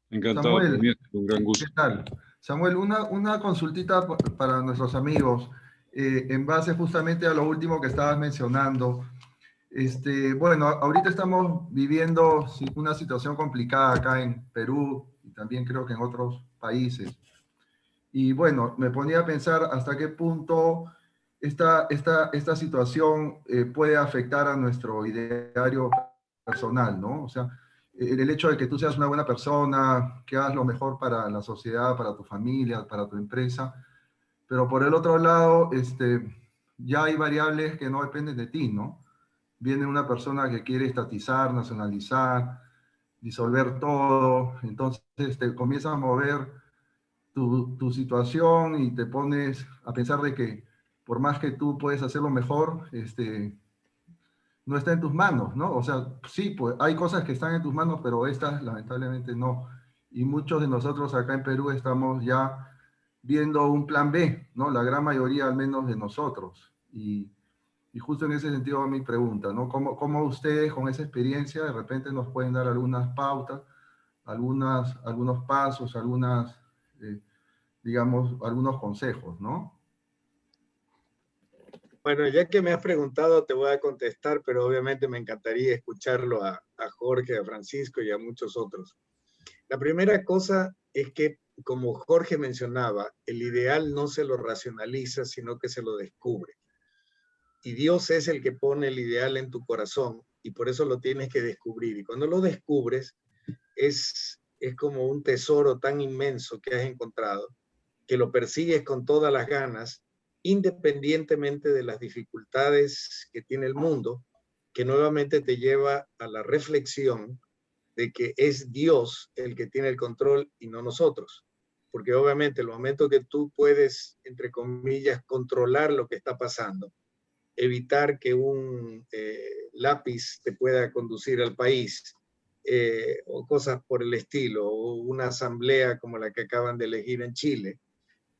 Speaker 4: Encantado,
Speaker 9: Samuel,
Speaker 4: con gran gusto.
Speaker 9: ¿qué tal? Samuel, una consultita para nuestros amigos, en base justamente a lo último que estabas mencionando. Bueno, ahorita estamos viviendo una situación complicada acá en Perú y también creo que en otros países. Y bueno, me ponía a pensar hasta qué punto esta situación puede afectar a nuestro ideario personal, ¿no? O sea, el hecho de que tú seas una buena persona, que hagas lo mejor para la sociedad, para tu familia, para tu empresa, pero por el otro lado, ya hay variables que no dependen de ti, ¿no? Viene una persona que quiere estatizar, nacionalizar, disolver todo, entonces te comienza a mover tu situación y te pones a pensar de que por más que tú puedes hacerlo mejor, no está en tus manos, ¿no? O sea, sí, pues hay cosas que están en tus manos, pero estas lamentablemente no. Y muchos de nosotros acá en Perú estamos ya viendo un plan B, ¿no? La gran mayoría al menos de nosotros. Y Y justo en ese sentido va mi pregunta, ¿no? ¿Cómo ustedes con esa experiencia de repente nos pueden dar algunas pautas, algunos pasos, digamos, algunos consejos, ¿no?
Speaker 5: Bueno, ya que me has preguntado, te voy a contestar, pero obviamente me encantaría escucharlo a Jorge, a Francisco y a muchos otros. La primera cosa es que, como Jorge mencionaba, el ideal no se lo racionaliza, sino que se lo descubre. Y Dios es el que pone el ideal en tu corazón y por eso lo tienes que descubrir. Y cuando lo descubres, es como un tesoro tan inmenso que has encontrado, que lo persigues con todas las ganas, independientemente de las dificultades que tiene el mundo, que nuevamente te lleva a la reflexión de que es Dios el que tiene el control y no nosotros. Porque obviamente el momento que tú puedes, entre comillas, controlar lo que está pasando, evitar que un lápiz te pueda conducir al país, o cosas por el estilo, o una asamblea como la que acaban de elegir en Chile.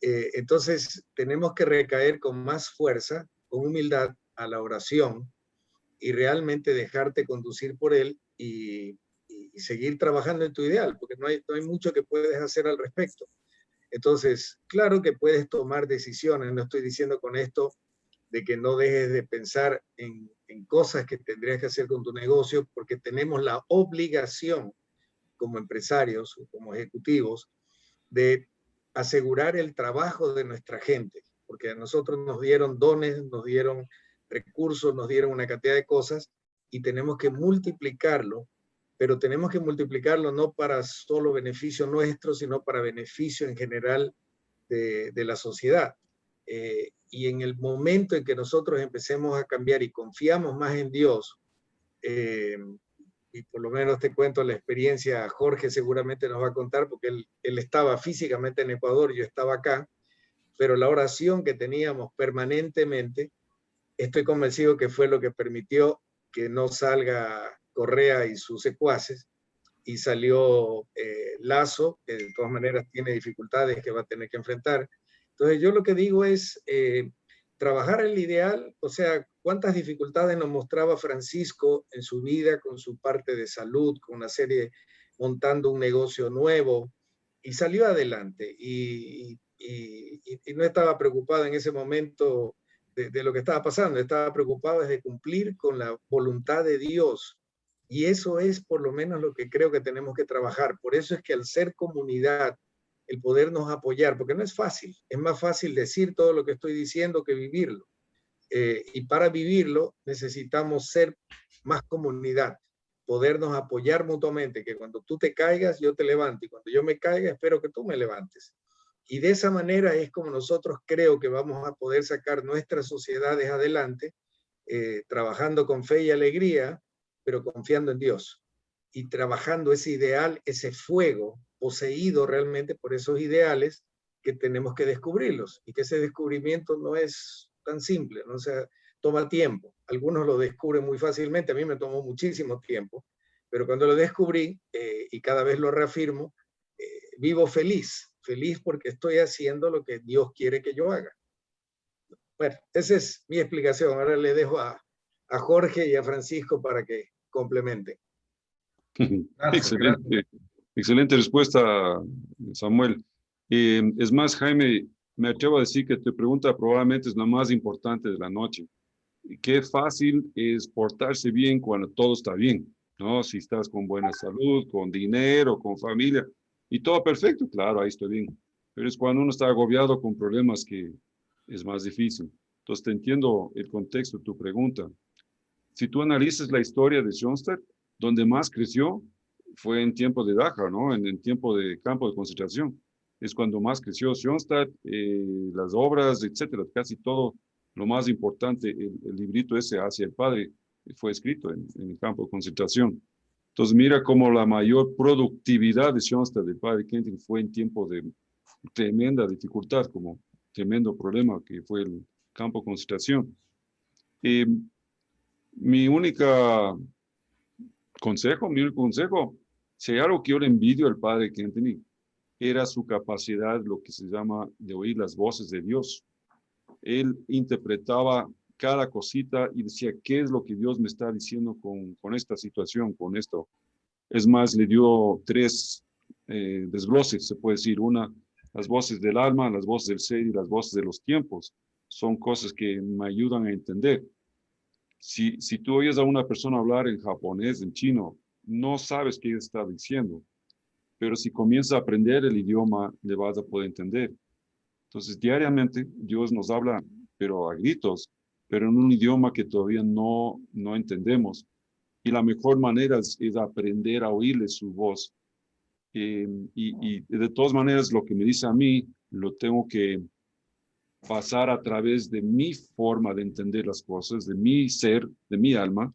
Speaker 5: Entonces tenemos que recaer con más fuerza, con humildad, a la oración y realmente dejarte conducir por él y seguir trabajando en tu ideal, porque no hay mucho que puedes hacer al respecto. Entonces, claro que puedes tomar decisiones, no estoy diciendo con esto de que no dejes de pensar en cosas que tendrías que hacer con tu negocio, porque tenemos la obligación como empresarios o como ejecutivos de asegurar el trabajo de nuestra gente, porque a nosotros nos dieron dones, nos dieron recursos, nos dieron una cantidad de cosas y tenemos que multiplicarlo, pero tenemos que multiplicarlo no para solo beneficio nuestro, sino para beneficio en general de la sociedad. Y en el momento en que nosotros empecemos a cambiar y confiamos más en Dios, y por lo menos te cuento la experiencia, Jorge seguramente nos va a contar, porque él estaba físicamente en Ecuador, yo estaba acá, pero la oración que teníamos permanentemente, estoy convencido que fue lo que permitió que no salga Correa y sus secuaces, y salió Lazo, que de todas maneras tiene dificultades que va a tener que enfrentar. Entonces yo lo que digo es trabajar el ideal, o sea, cuántas dificultades nos mostraba Francisco en su vida con su parte de salud, con una serie, montando un negocio nuevo, y salió adelante y no estaba preocupado en ese momento de lo que estaba pasando, estaba preocupado de cumplir con la voluntad de Dios. Y eso es por lo menos lo que creo que tenemos que trabajar. Por eso es que al ser comunidad, el podernos apoyar, porque no es fácil, es más fácil decir todo lo que estoy diciendo que vivirlo. Y para vivirlo necesitamos ser más comunidad, podernos apoyar mutuamente, que cuando tú te caigas, yo te levanto, y cuando yo me caiga, espero que tú me levantes. Y de esa manera es como nosotros creo que vamos a poder sacar nuestras sociedades adelante, trabajando con fe y alegría, pero confiando en Dios y trabajando ese ideal, ese fuego poseído realmente por esos ideales que tenemos que descubrirlos, y que ese descubrimiento no es tan simple, ¿no? O sea, toma tiempo. Algunos lo descubren muy fácilmente, a mí me tomó muchísimo tiempo, pero cuando lo descubrí y cada vez lo reafirmo, vivo feliz porque estoy haciendo lo que Dios quiere que yo haga. Bueno, esa es mi explicación. Ahora le dejo a Jorge y a Francisco para que complementen.
Speaker 4: Excelente, excelente respuesta, Samuel. Es más, Jaime, me atrevo a decir que tu pregunta probablemente es la más importante de la noche. Qué fácil es portarse bien cuando todo está bien, ¿no? Si estás con buena salud, con dinero, con familia, y todo perfecto, claro, ahí estoy bien. Pero es cuando uno está agobiado con problemas que es más difícil. Entonces, te entiendo el contexto de tu pregunta. Si tú analizas la historia de Schoenstatt, donde más creció fue en tiempo de Dachau, ¿no? En tiempo de campo de concentración. Es cuando más creció Schoenstatt, las obras, etcétera, casi todo lo más importante, el librito ese Hacia el Padre, fue escrito en el campo de concentración. Entonces, mira cómo la mayor productividad de Schoenstatt, del padre Kentin, fue en tiempo de tremenda dificultad, como tremendo problema que fue el campo de concentración. Mi único consejo, si hay algo que yo le envidio al padre Kentin, era su capacidad, lo que se llama, de oír las voces de Dios. Él interpretaba cada cosita y decía, ¿qué es lo que Dios me está diciendo con esta situación, con esto? Es más, le dio 3 desgloses, se puede decir. Una, las voces del alma, las voces del ser y las voces de los tiempos. Son cosas que me ayudan a entender. Si tú oyes a una persona hablar en japonés, en chino, no sabes qué está diciendo. Pero si comienzas a aprender el idioma, le vas a poder entender. Entonces, diariamente, Dios nos habla, pero a gritos, pero en un idioma que todavía no entendemos. Y la mejor manera es aprender a oírle su voz. Y de todas maneras, lo que me dice a mí, lo tengo que pasar a través de mi forma de entender las cosas, de mi ser, de mi alma.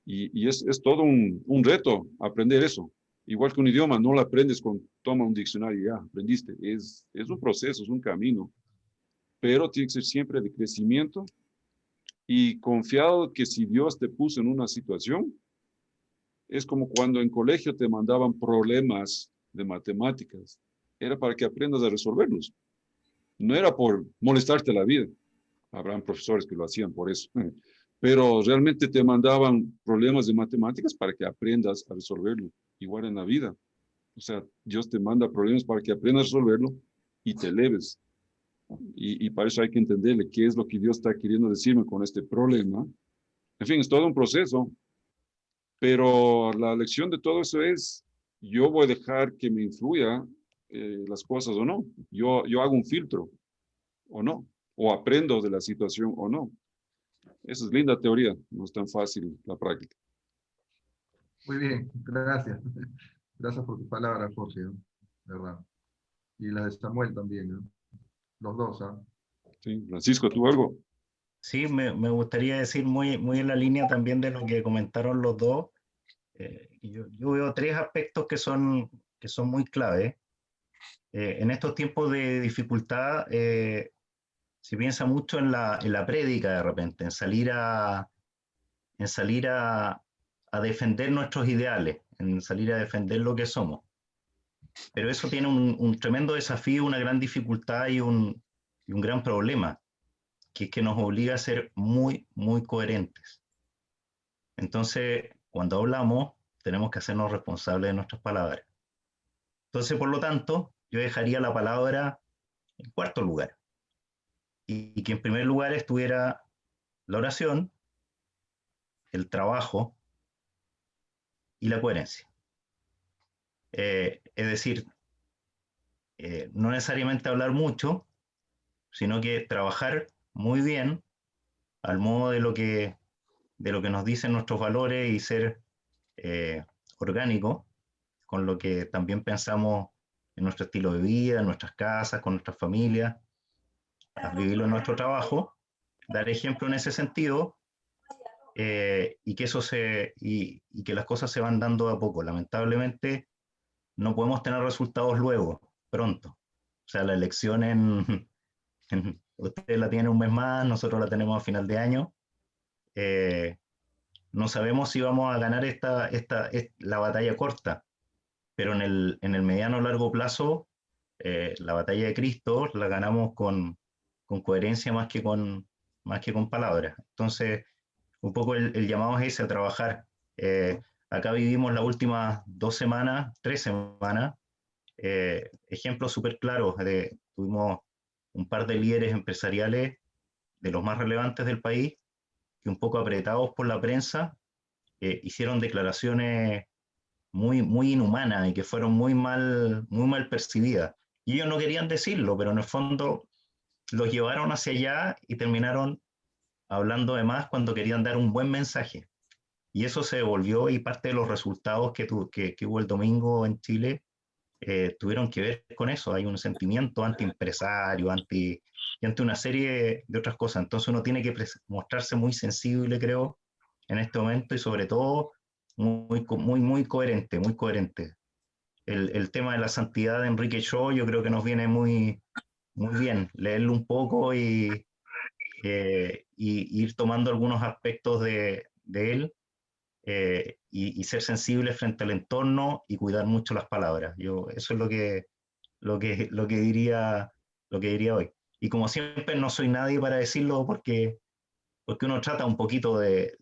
Speaker 4: Y es todo un reto aprender eso. Igual que un idioma, no lo aprendes con toma un diccionario y ya, aprendiste. Es un proceso, es un camino. Pero tiene que ser siempre de crecimiento y confiado que si Dios te puso en una situación, es como cuando en colegio te mandaban problemas de matemáticas. Era para que aprendas a resolverlos. No era por molestarte la vida. Habrán profesores que lo hacían por eso. Pero realmente te mandaban problemas de matemáticas para que aprendas a resolverlo. Igual en la vida. O sea, Dios te manda problemas para que aprendas a resolverlo y te eleves. Y para eso hay que entenderle qué es lo que Dios está queriendo decirme con este problema. En fin, es todo un proceso. Pero la lección de todo eso es, yo voy a dejar que me influya las cosas o no. Yo hago un filtro o no. O aprendo de la situación o no. Esa es linda teoría, no es tan fácil la práctica.
Speaker 9: Muy bien, gracias. Gracias por tus palabras, Jorge, ¿no? ¿Verdad? Y las de Samuel también, ¿no? Los dos, ¿ah?
Speaker 4: Sí, Francisco, ¿tú algo?
Speaker 7: Sí, me gustaría decir muy en la línea también de lo que comentaron los dos. Yo veo 3 aspectos que son muy clave. En estos tiempos de dificultad, se piensa mucho en la prédica de repente, en salir a defender nuestros ideales, en salir a defender lo que somos. Pero eso tiene un tremendo desafío, una gran dificultad y un gran problema, que es que nos obliga a ser muy coherentes. Entonces, cuando hablamos, tenemos que hacernos responsables de nuestras palabras. Entonces, por lo tanto, yo dejaría la palabra en 4º lugar. Y que en primer lugar estuviera la oración, el trabajo y la coherencia. Es decir, no necesariamente hablar mucho, sino que trabajar muy bien al modo de lo que nos dicen nuestros valores y ser orgánico con lo que también pensamos en nuestro estilo de vida, en nuestras casas, con nuestras familias, a vivirlo en nuestro trabajo, dar ejemplo en ese sentido, y que las cosas se van dando a poco. Lamentablemente no podemos tener resultados luego, pronto. O sea, la elección ustedes la tienen un mes más, nosotros la tenemos a final de año. No sabemos si vamos a ganar la batalla corta, pero en el mediano o largo plazo, la batalla de Cristo la ganamos con coherencia más que con palabras. Entonces, un poco el llamado es ese, a trabajar. Acá vivimos las últimas 2 semanas, 3 semanas, ejemplos súper claros. Tuvimos un par de líderes empresariales de los más relevantes del país que, un poco apretados por la prensa, hicieron declaraciones muy inhumanas y que fueron muy mal percibidas. Y ellos no querían decirlo, pero en el fondo los llevaron hacia allá y terminaron hablando de más cuando querían dar un buen mensaje. Y eso se devolvió, y parte de los resultados que hubo el domingo en Chile tuvieron que ver con eso. Hay un sentimiento anti-empresario, ante una serie de otras cosas. Entonces uno tiene que mostrarse muy sensible, creo, en este momento, y sobre todo muy coherente, muy coherente. El tema de la santidad de Enrique Shaw, yo creo que nos viene muy bien, leerlo un poco y ir tomando algunos aspectos de él, y ser sensible frente al entorno y cuidar mucho las palabras. Eso es lo que diría hoy. Y como siempre, no soy nadie para decirlo, porque porque uno trata un poquito de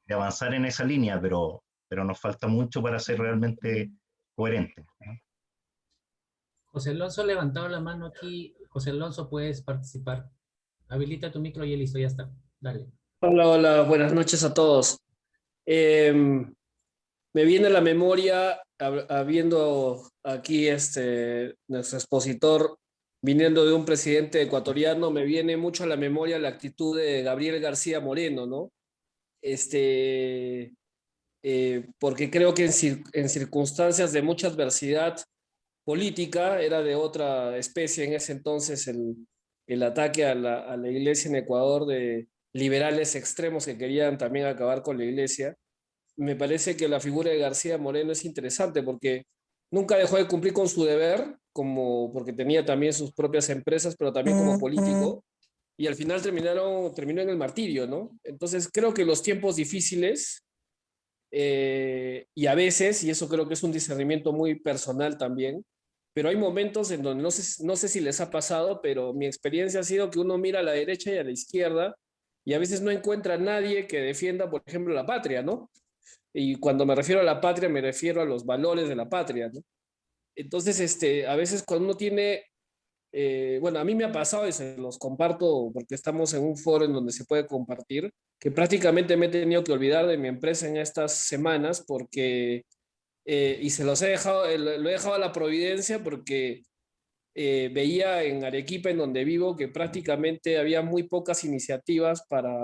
Speaker 7: avanzar en esa línea, pero nos falta mucho para ser realmente coherentes, ¿no?
Speaker 3: José Alonso ha levantado la mano aquí. José Alonso, puedes participar. Habilita tu micro y listo, ya está. Dale.
Speaker 10: Hola, hola, buenas noches a todos. Me viene a la memoria, habiendo aquí nuestro expositor, viniendo de un presidente ecuatoriano, me viene mucho a la memoria la actitud de Gabriel García Moreno, ¿no? Porque creo que en circunstancias de mucha adversidad política, era de otra especie en ese entonces el ataque a la iglesia en Ecuador de liberales extremos que querían también acabar con la iglesia. Me parece que la figura de García Moreno es interesante porque nunca dejó de cumplir con su deber, porque tenía también sus propias empresas, pero también como político, y al final terminó en el martirio, ¿no? Entonces creo que los tiempos difíciles, y a veces, y eso creo que es un discernimiento muy personal también, pero hay momentos en donde no sé si les ha pasado, pero mi experiencia ha sido que uno mira a la derecha y a la izquierda y a veces no encuentra a nadie que defienda, por ejemplo, la patria, ¿no? Y cuando me refiero a la patria, me refiero a los valores de la patria, ¿no? Entonces, a veces cuando uno tiene, bueno, a mí me ha pasado y se los comparto porque estamos en un foro en donde se puede compartir, que prácticamente me he tenido que olvidar de mi empresa en estas semanas porque, y se los he dejado, lo he dejado a la providencia porque veía en Arequipa, en donde vivo, que prácticamente había muy pocas iniciativas para...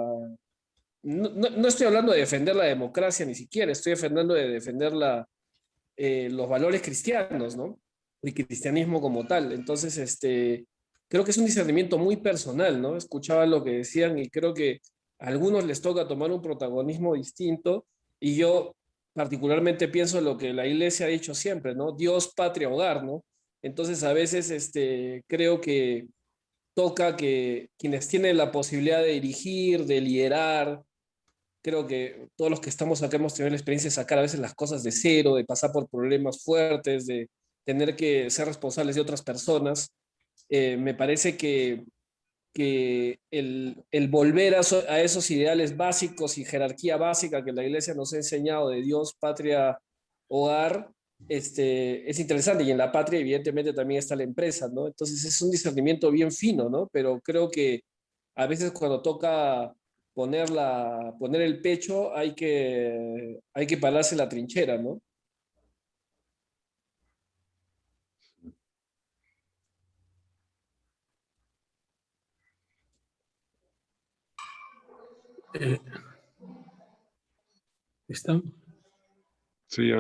Speaker 10: No estoy hablando de defender la democracia ni siquiera, estoy defendiendo de defender los valores cristianos, ¿no? El cristianismo como tal. Entonces, creo que es un discernimiento muy personal, ¿no? Escuchaba lo que decían y creo que a algunos les toca tomar un protagonismo distinto y yo particularmente pienso en lo que la iglesia ha dicho siempre, ¿no? Dios, patria, hogar, ¿no? Entonces, a veces creo que toca que quienes tienen la posibilidad de dirigir, de liderar, creo que todos los que estamos acá hemos tenido la experiencia de sacar a veces las cosas de cero, de pasar por problemas fuertes, de tener que ser responsables de otras personas. Me parece que el volver a esos ideales básicos y jerarquía básica que la iglesia nos ha enseñado de Dios, patria, hogar, es interesante. Y en la patria evidentemente también está la empresa, ¿no? Entonces es un discernimiento bien fino, ¿no? Pero creo que a veces cuando toca poner el pecho hay que pararse la trinchera, ¿no?
Speaker 8: ¿Están?
Speaker 4: Sí,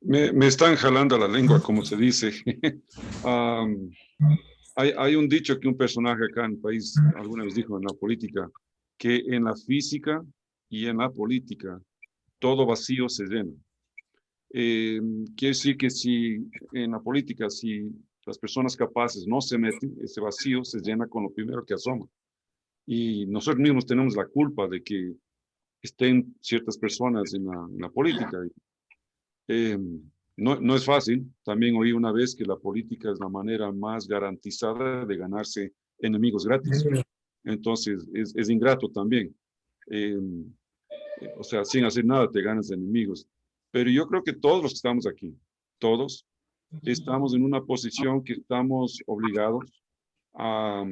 Speaker 4: me están jalando la lengua, como se dice. Hay un dicho que un personaje acá en el país alguna vez dijo en la política, que en la física y en la política todo vacío se llena. Quiere decir que si en la política, si las personas capaces no se meten, ese vacío se llena con lo primero que asoma. Y nosotros mismos tenemos la culpa de que estén ciertas personas en la política. No es fácil. También oí una vez que la política es la manera más garantizada de ganarse enemigos gratis. Entonces, es ingrato también. O sea, sin hacer nada te ganas enemigos. Pero yo creo que todos los que estamos aquí, todos, estamos en una posición que estamos obligados a,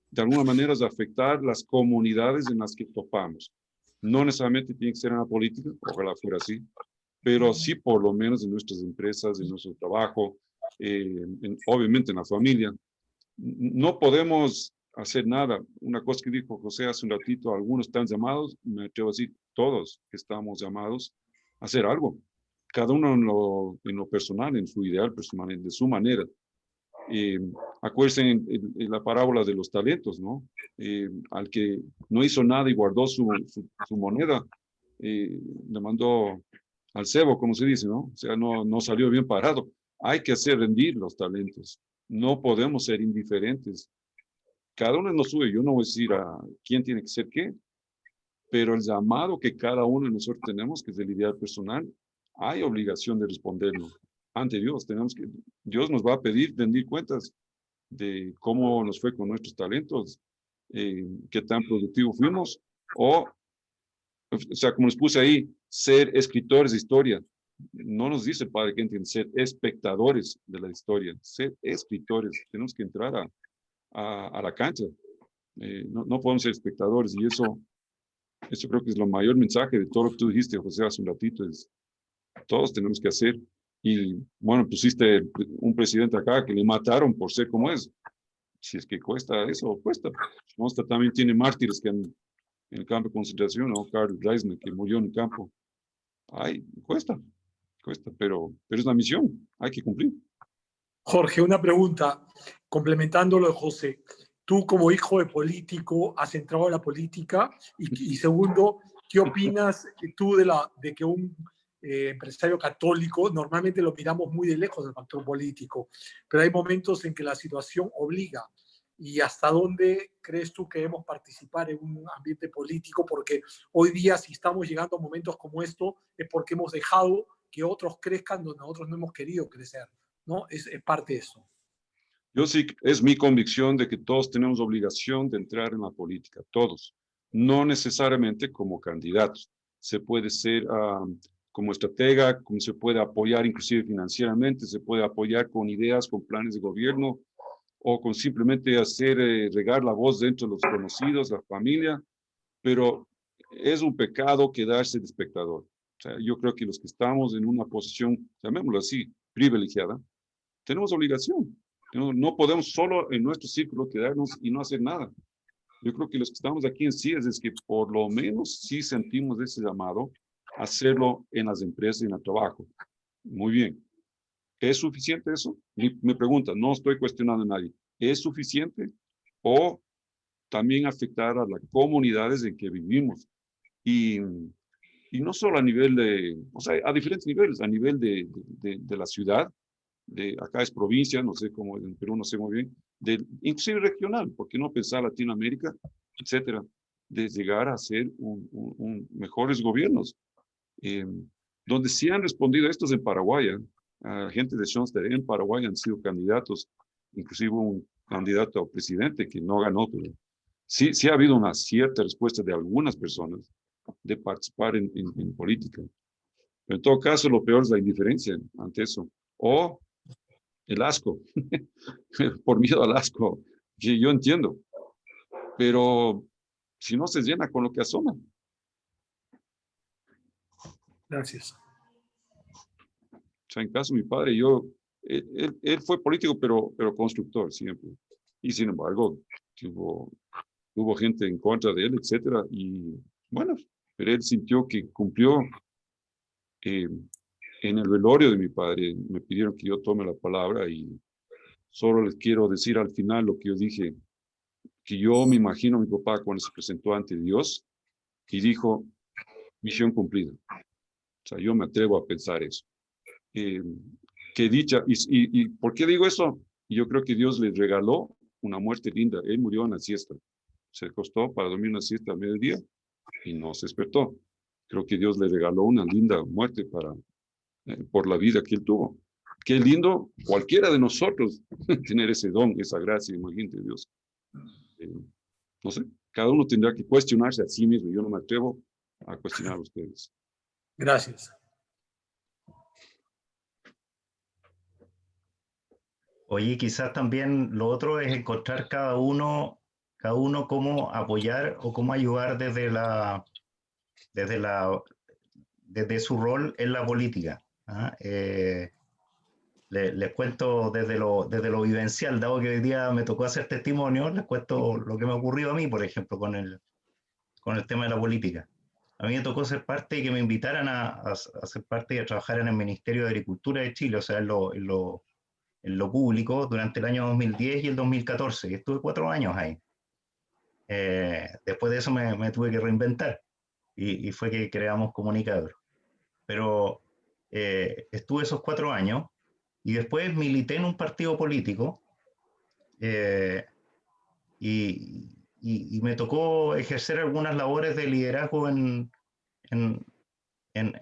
Speaker 4: de alguna manera, a afectar las comunidades en las que topamos. No necesariamente tiene que ser en la política, ojalá fuera así, pero sí por lo menos en nuestras empresas, en nuestro trabajo, obviamente en la familia. No podemos hacer nada. Una cosa que dijo José hace un ratito, algunos están llamados, me atrevo a decir, todos estamos llamados a hacer algo. Cada uno en lo personal, en su ideal personal, de su manera. Acuérdense en la parábola de los talentos, ¿no? Al que no hizo nada y guardó su moneda, le mandó al cebo, como se dice, ¿no? O sea, no salió bien parado. Hay que hacer rendir los talentos. No podemos ser indiferentes. Cada uno nos sube. Yo no voy a decir a quién tiene que ser qué, pero el llamado que cada uno de nosotros tenemos, que es el ideal personal, hay obligación de responderlo ante Dios. Dios nos va a pedir rendir cuentas de cómo nos fue con nuestros talentos. qué tan productivo fuimos, o sea, como les puse ahí, ser escritores de historia. No nos dice Padre Kenton ser espectadores de la historia, ser escritores. Tenemos que entrar a la cancha. No podemos ser espectadores, y eso creo que es lo mayor mensaje de todo lo que tú dijiste, José, hace un ratito, es todos tenemos que hacer. Y bueno, pusiste un presidente acá que le mataron por ser como es. Si es que cuesta eso, cuesta. Monsta también tiene mártires que en el campo de concentración, ¿no? Karl Reisner, que murió en el campo. Ay, cuesta, pero es la misión, hay que cumplir.
Speaker 8: Jorge, una pregunta, complementando lo de José. Tú, como hijo de político, has entrado a la política, y segundo, ¿qué opinas tú de que un empresario católico, normalmente lo miramos muy de lejos del factor político, pero hay momentos en que la situación obliga? ¿Y hasta dónde crees tú que debemos participar en un ambiente político? Porque hoy día, si estamos llegando a momentos como esto, es porque hemos dejado que otros crezcan donde nosotros no hemos querido crecer, ¿no? Es parte de eso.
Speaker 4: Yo sí, es mi convicción de que todos tenemos obligación de entrar en la política, todos. No necesariamente como candidatos. Se puede ser como estratega, como se puede apoyar inclusive financieramente, se puede apoyar con ideas, con planes de gobierno, o con simplemente hacer, regar la voz dentro de los conocidos, la familia, pero es un pecado quedarse de espectador. O sea, yo creo que los que estamos en una posición, llamémoslo así, privilegiada, tenemos obligación. No podemos solo en nuestro círculo quedarnos y no hacer nada. Yo creo que los que estamos aquí en CIES es que por lo menos sí sentimos ese llamado a hacerlo en las empresas y en el trabajo. Muy bien. ¿Es suficiente eso? Me pregunta, no estoy cuestionando a nadie. ¿Es suficiente? ¿O también afectar a las comunidades en que vivimos? Y no solo a nivel de, o sea, a diferentes niveles, a nivel de la ciudad, acá es provincia, no sé cómo en Perú, no sé muy bien, inclusive regional, ¿por qué no pensar Latinoamérica, etcétera, de llegar a ser mejores gobiernos? Donde sí han respondido estos en Paraguay, gente de Schoenstatt en Paraguay han sido candidatos, inclusive un candidato a presidente que no ganó, pero sí ha habido una cierta respuesta de algunas personas de participar en política. Pero en todo caso, lo peor es la indiferencia ante eso. O el asco, por miedo al asco, que yo entiendo. Pero si no se llena con lo que asoma.
Speaker 8: Gracias.
Speaker 4: O sea, en caso de mi padre, él fue político, pero constructor siempre. Y sin embargo, hubo gente en contra de él, etcétera. Y bueno, pero él sintió que cumplió. En el velorio de mi padre me pidieron que yo tome la palabra, y solo les quiero decir al final lo que yo dije, que yo me imagino a mi papá cuando se presentó ante Dios y dijo, misión cumplida. O sea, yo me atrevo a pensar eso. Qué dicha. ¿Y por qué digo eso? Yo creo que Dios le regaló una muerte linda. Él murió en la siesta. Se acostó para dormir una siesta a mediodía y no se despertó. Creo que Dios le regaló una linda muerte por la vida que él tuvo. Qué lindo cualquiera de nosotros tener ese don, esa gracia, imagínate Dios. No sé, cada uno tendrá que cuestionarse a sí mismo. Yo no me atrevo a cuestionar a ustedes.
Speaker 8: Gracias.
Speaker 7: Oye, quizás también lo otro es encontrar cada uno cómo apoyar o cómo ayudar desde su rol en la política. Les cuento desde lo vivencial, dado que hoy día me tocó hacer testimonio, les cuento lo que me ha ocurrido a mí, por ejemplo, con el tema de la política. A mí me tocó ser parte y que me invitaran a ser parte y a trabajar en el Ministerio de Agricultura de Chile, o sea, en lo público, durante el año 2010 y el 2014, y estuve 4 años ahí. Después de eso me tuve que reinventar, y fue que creamos Comunicador. Pero estuve esos 4 años, y después milité en un partido político, y me tocó ejercer algunas labores de liderazgo en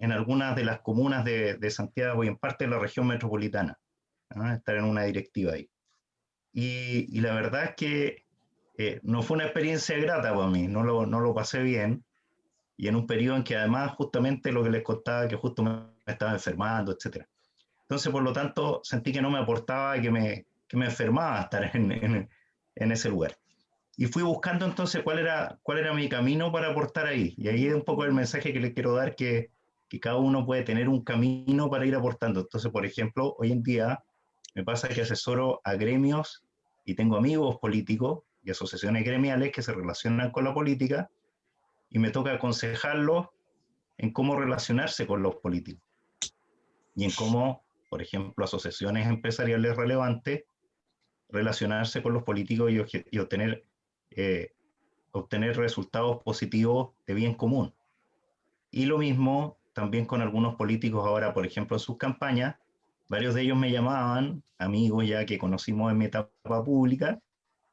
Speaker 7: algunas de las comunas de Santiago y en parte de la región metropolitana, estar en una directiva ahí. Y la verdad es que no fue una experiencia grata para mí, no lo pasé bien, y en un periodo en que además justamente lo que les contaba, que justo me estaba enfermando, etc. Entonces, por lo tanto, sentí que no me aportaba y que me enfermaba estar en ese lugar. Y fui buscando entonces cuál era mi camino para aportar ahí. Y ahí es un poco el mensaje que les quiero dar, que cada uno puede tener un camino para ir aportando. Entonces, por ejemplo, hoy en día me pasa que asesoro a gremios y tengo amigos políticos y asociaciones gremiales que se relacionan con la política, y me toca aconsejarlos en cómo relacionarse con los políticos y en cómo, por ejemplo, asociaciones empresariales relevantes, relacionarse con los políticos y obtener resultados positivos de bien común. Y lo mismo también con algunos políticos ahora, por ejemplo, en sus campañas, varios de ellos me llamaban, amigos ya que conocimos en mi etapa pública,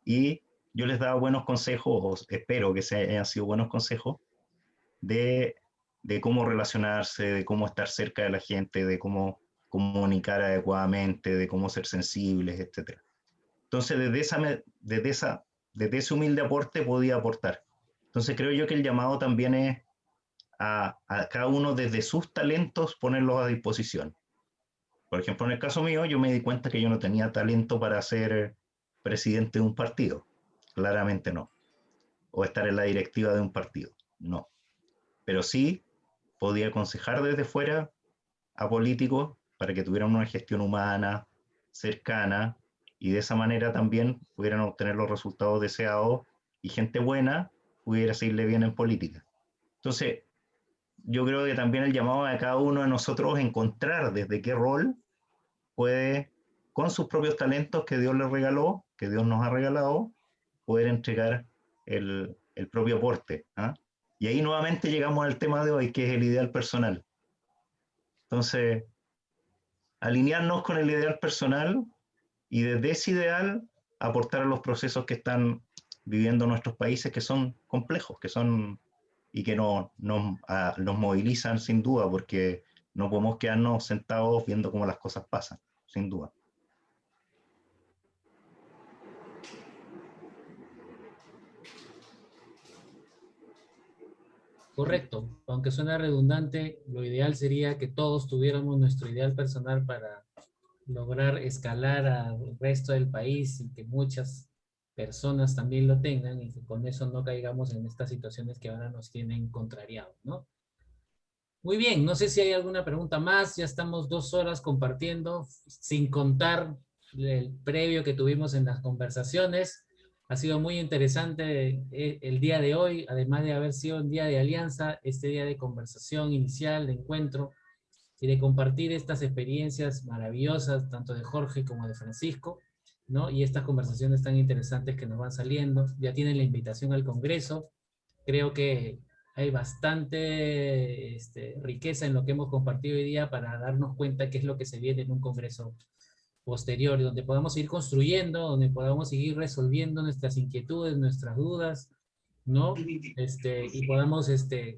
Speaker 7: y yo les daba buenos consejos, espero que hayan sido buenos consejos, de cómo relacionarse, de cómo estar cerca de la gente, de cómo comunicar adecuadamente, de cómo ser sensibles, etc. Entonces, desde ese humilde aporte podía aportar. Entonces, creo yo que el llamado también es a cada uno desde sus talentos ponerlos a disposición. Por ejemplo, en el caso mío, yo me di cuenta que yo no tenía talento para ser presidente de un partido. Claramente no. O estar en la directiva de un partido. No. Pero sí podía aconsejar desde fuera a políticos para que tuvieran una gestión humana, cercana, y de esa manera también pudieran obtener los resultados deseados y gente buena pudiera seguirle bien en política. Entonces, yo creo que también el llamado a cada uno de nosotros encontrar desde qué rol puede, con sus propios talentos que Dios les regaló, que Dios nos ha regalado, poder entregar el propio aporte. ¿Ah? Y ahí nuevamente llegamos al tema de hoy, que es el ideal personal. Entonces, alinearnos con el ideal personal y desde ese ideal aportar a los procesos que están viviendo nuestros países, que son complejos, y que nos movilizan sin duda, porque no podemos quedarnos sentados viendo cómo las cosas pasan, sin duda.
Speaker 3: Correcto, aunque suena redundante, lo ideal sería que todos tuviéramos nuestro ideal personal para lograr escalar al resto del país y que muchas personas también lo tengan, y que con eso no caigamos en estas situaciones que ahora nos tienen contrariados, ¿no? Muy bien, no sé si hay alguna pregunta más. Ya estamos 2 horas compartiendo, sin contar el previo que tuvimos en las conversaciones. Ha sido muy interesante el día de hoy, además de haber sido un día de alianza, este día de conversación inicial, de encuentro, y de compartir estas experiencias maravillosas, tanto de Jorge como de Francisco, ¿no? Y estas conversaciones tan interesantes que nos van saliendo. Ya tienen la invitación al Congreso. Creo que hay bastante riqueza en lo que hemos compartido hoy día para darnos cuenta qué es lo que se viene en un Congreso posterior, donde podamos ir construyendo, donde podamos seguir resolviendo nuestras inquietudes, nuestras dudas, ¿no? Y podamos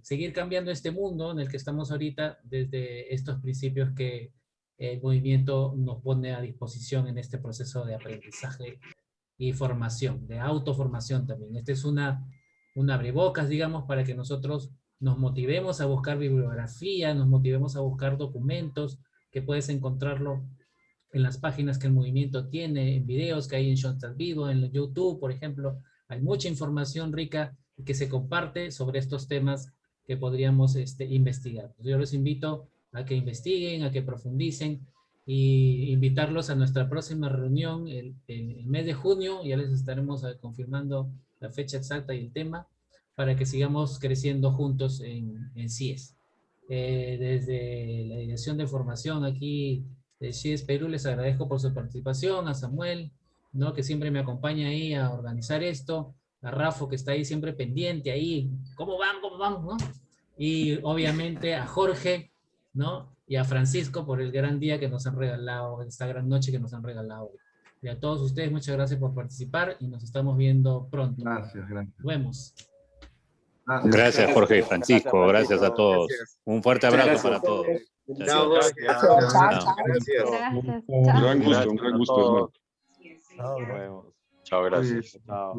Speaker 3: seguir cambiando este mundo en el que estamos ahorita desde estos principios que el movimiento nos pone a disposición en este proceso de aprendizaje y formación, de autoformación también. Este es un abrebocas, digamos, para que nosotros nos motivemos a buscar bibliografía, nos motivemos a buscar documentos, que puedes encontrarlo en las páginas que el movimiento tiene, en videos que hay en Shortcast Vivo, en YouTube, por ejemplo. Hay mucha información rica que se comparte sobre estos temas que podríamos investigar. Yo los invito a que investiguen, a que profundicen, y invitarlos a nuestra próxima reunión el mes de junio. Ya les estaremos confirmando la fecha exacta y el tema, para que sigamos creciendo juntos en CIES. Desde la Dirección de Formación aquí de CIES Perú les agradezco por su participación, a Samuel, ¿no? Que siempre me acompaña ahí a organizar esto, a Rafa, que está ahí siempre pendiente ahí, ¿cómo vamos, ¿no? Y obviamente a Jorge, ¿no? Y a Francisco por el gran día que nos han regalado, esta gran noche que nos han regalado hoy. Y a todos ustedes, muchas gracias por participar y nos estamos viendo pronto.
Speaker 9: Gracias.
Speaker 3: Nos vemos.
Speaker 1: Gracias, Jorge y Francisco. Gracias a todos. Un fuerte abrazo para todos.
Speaker 5: Chao, Jorge.
Speaker 4: Un gran gusto, hermano.
Speaker 6: Nos vemos.
Speaker 4: Chao, gracias.
Speaker 9: Chao.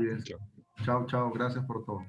Speaker 9: Chao, chao. Gracias por todo.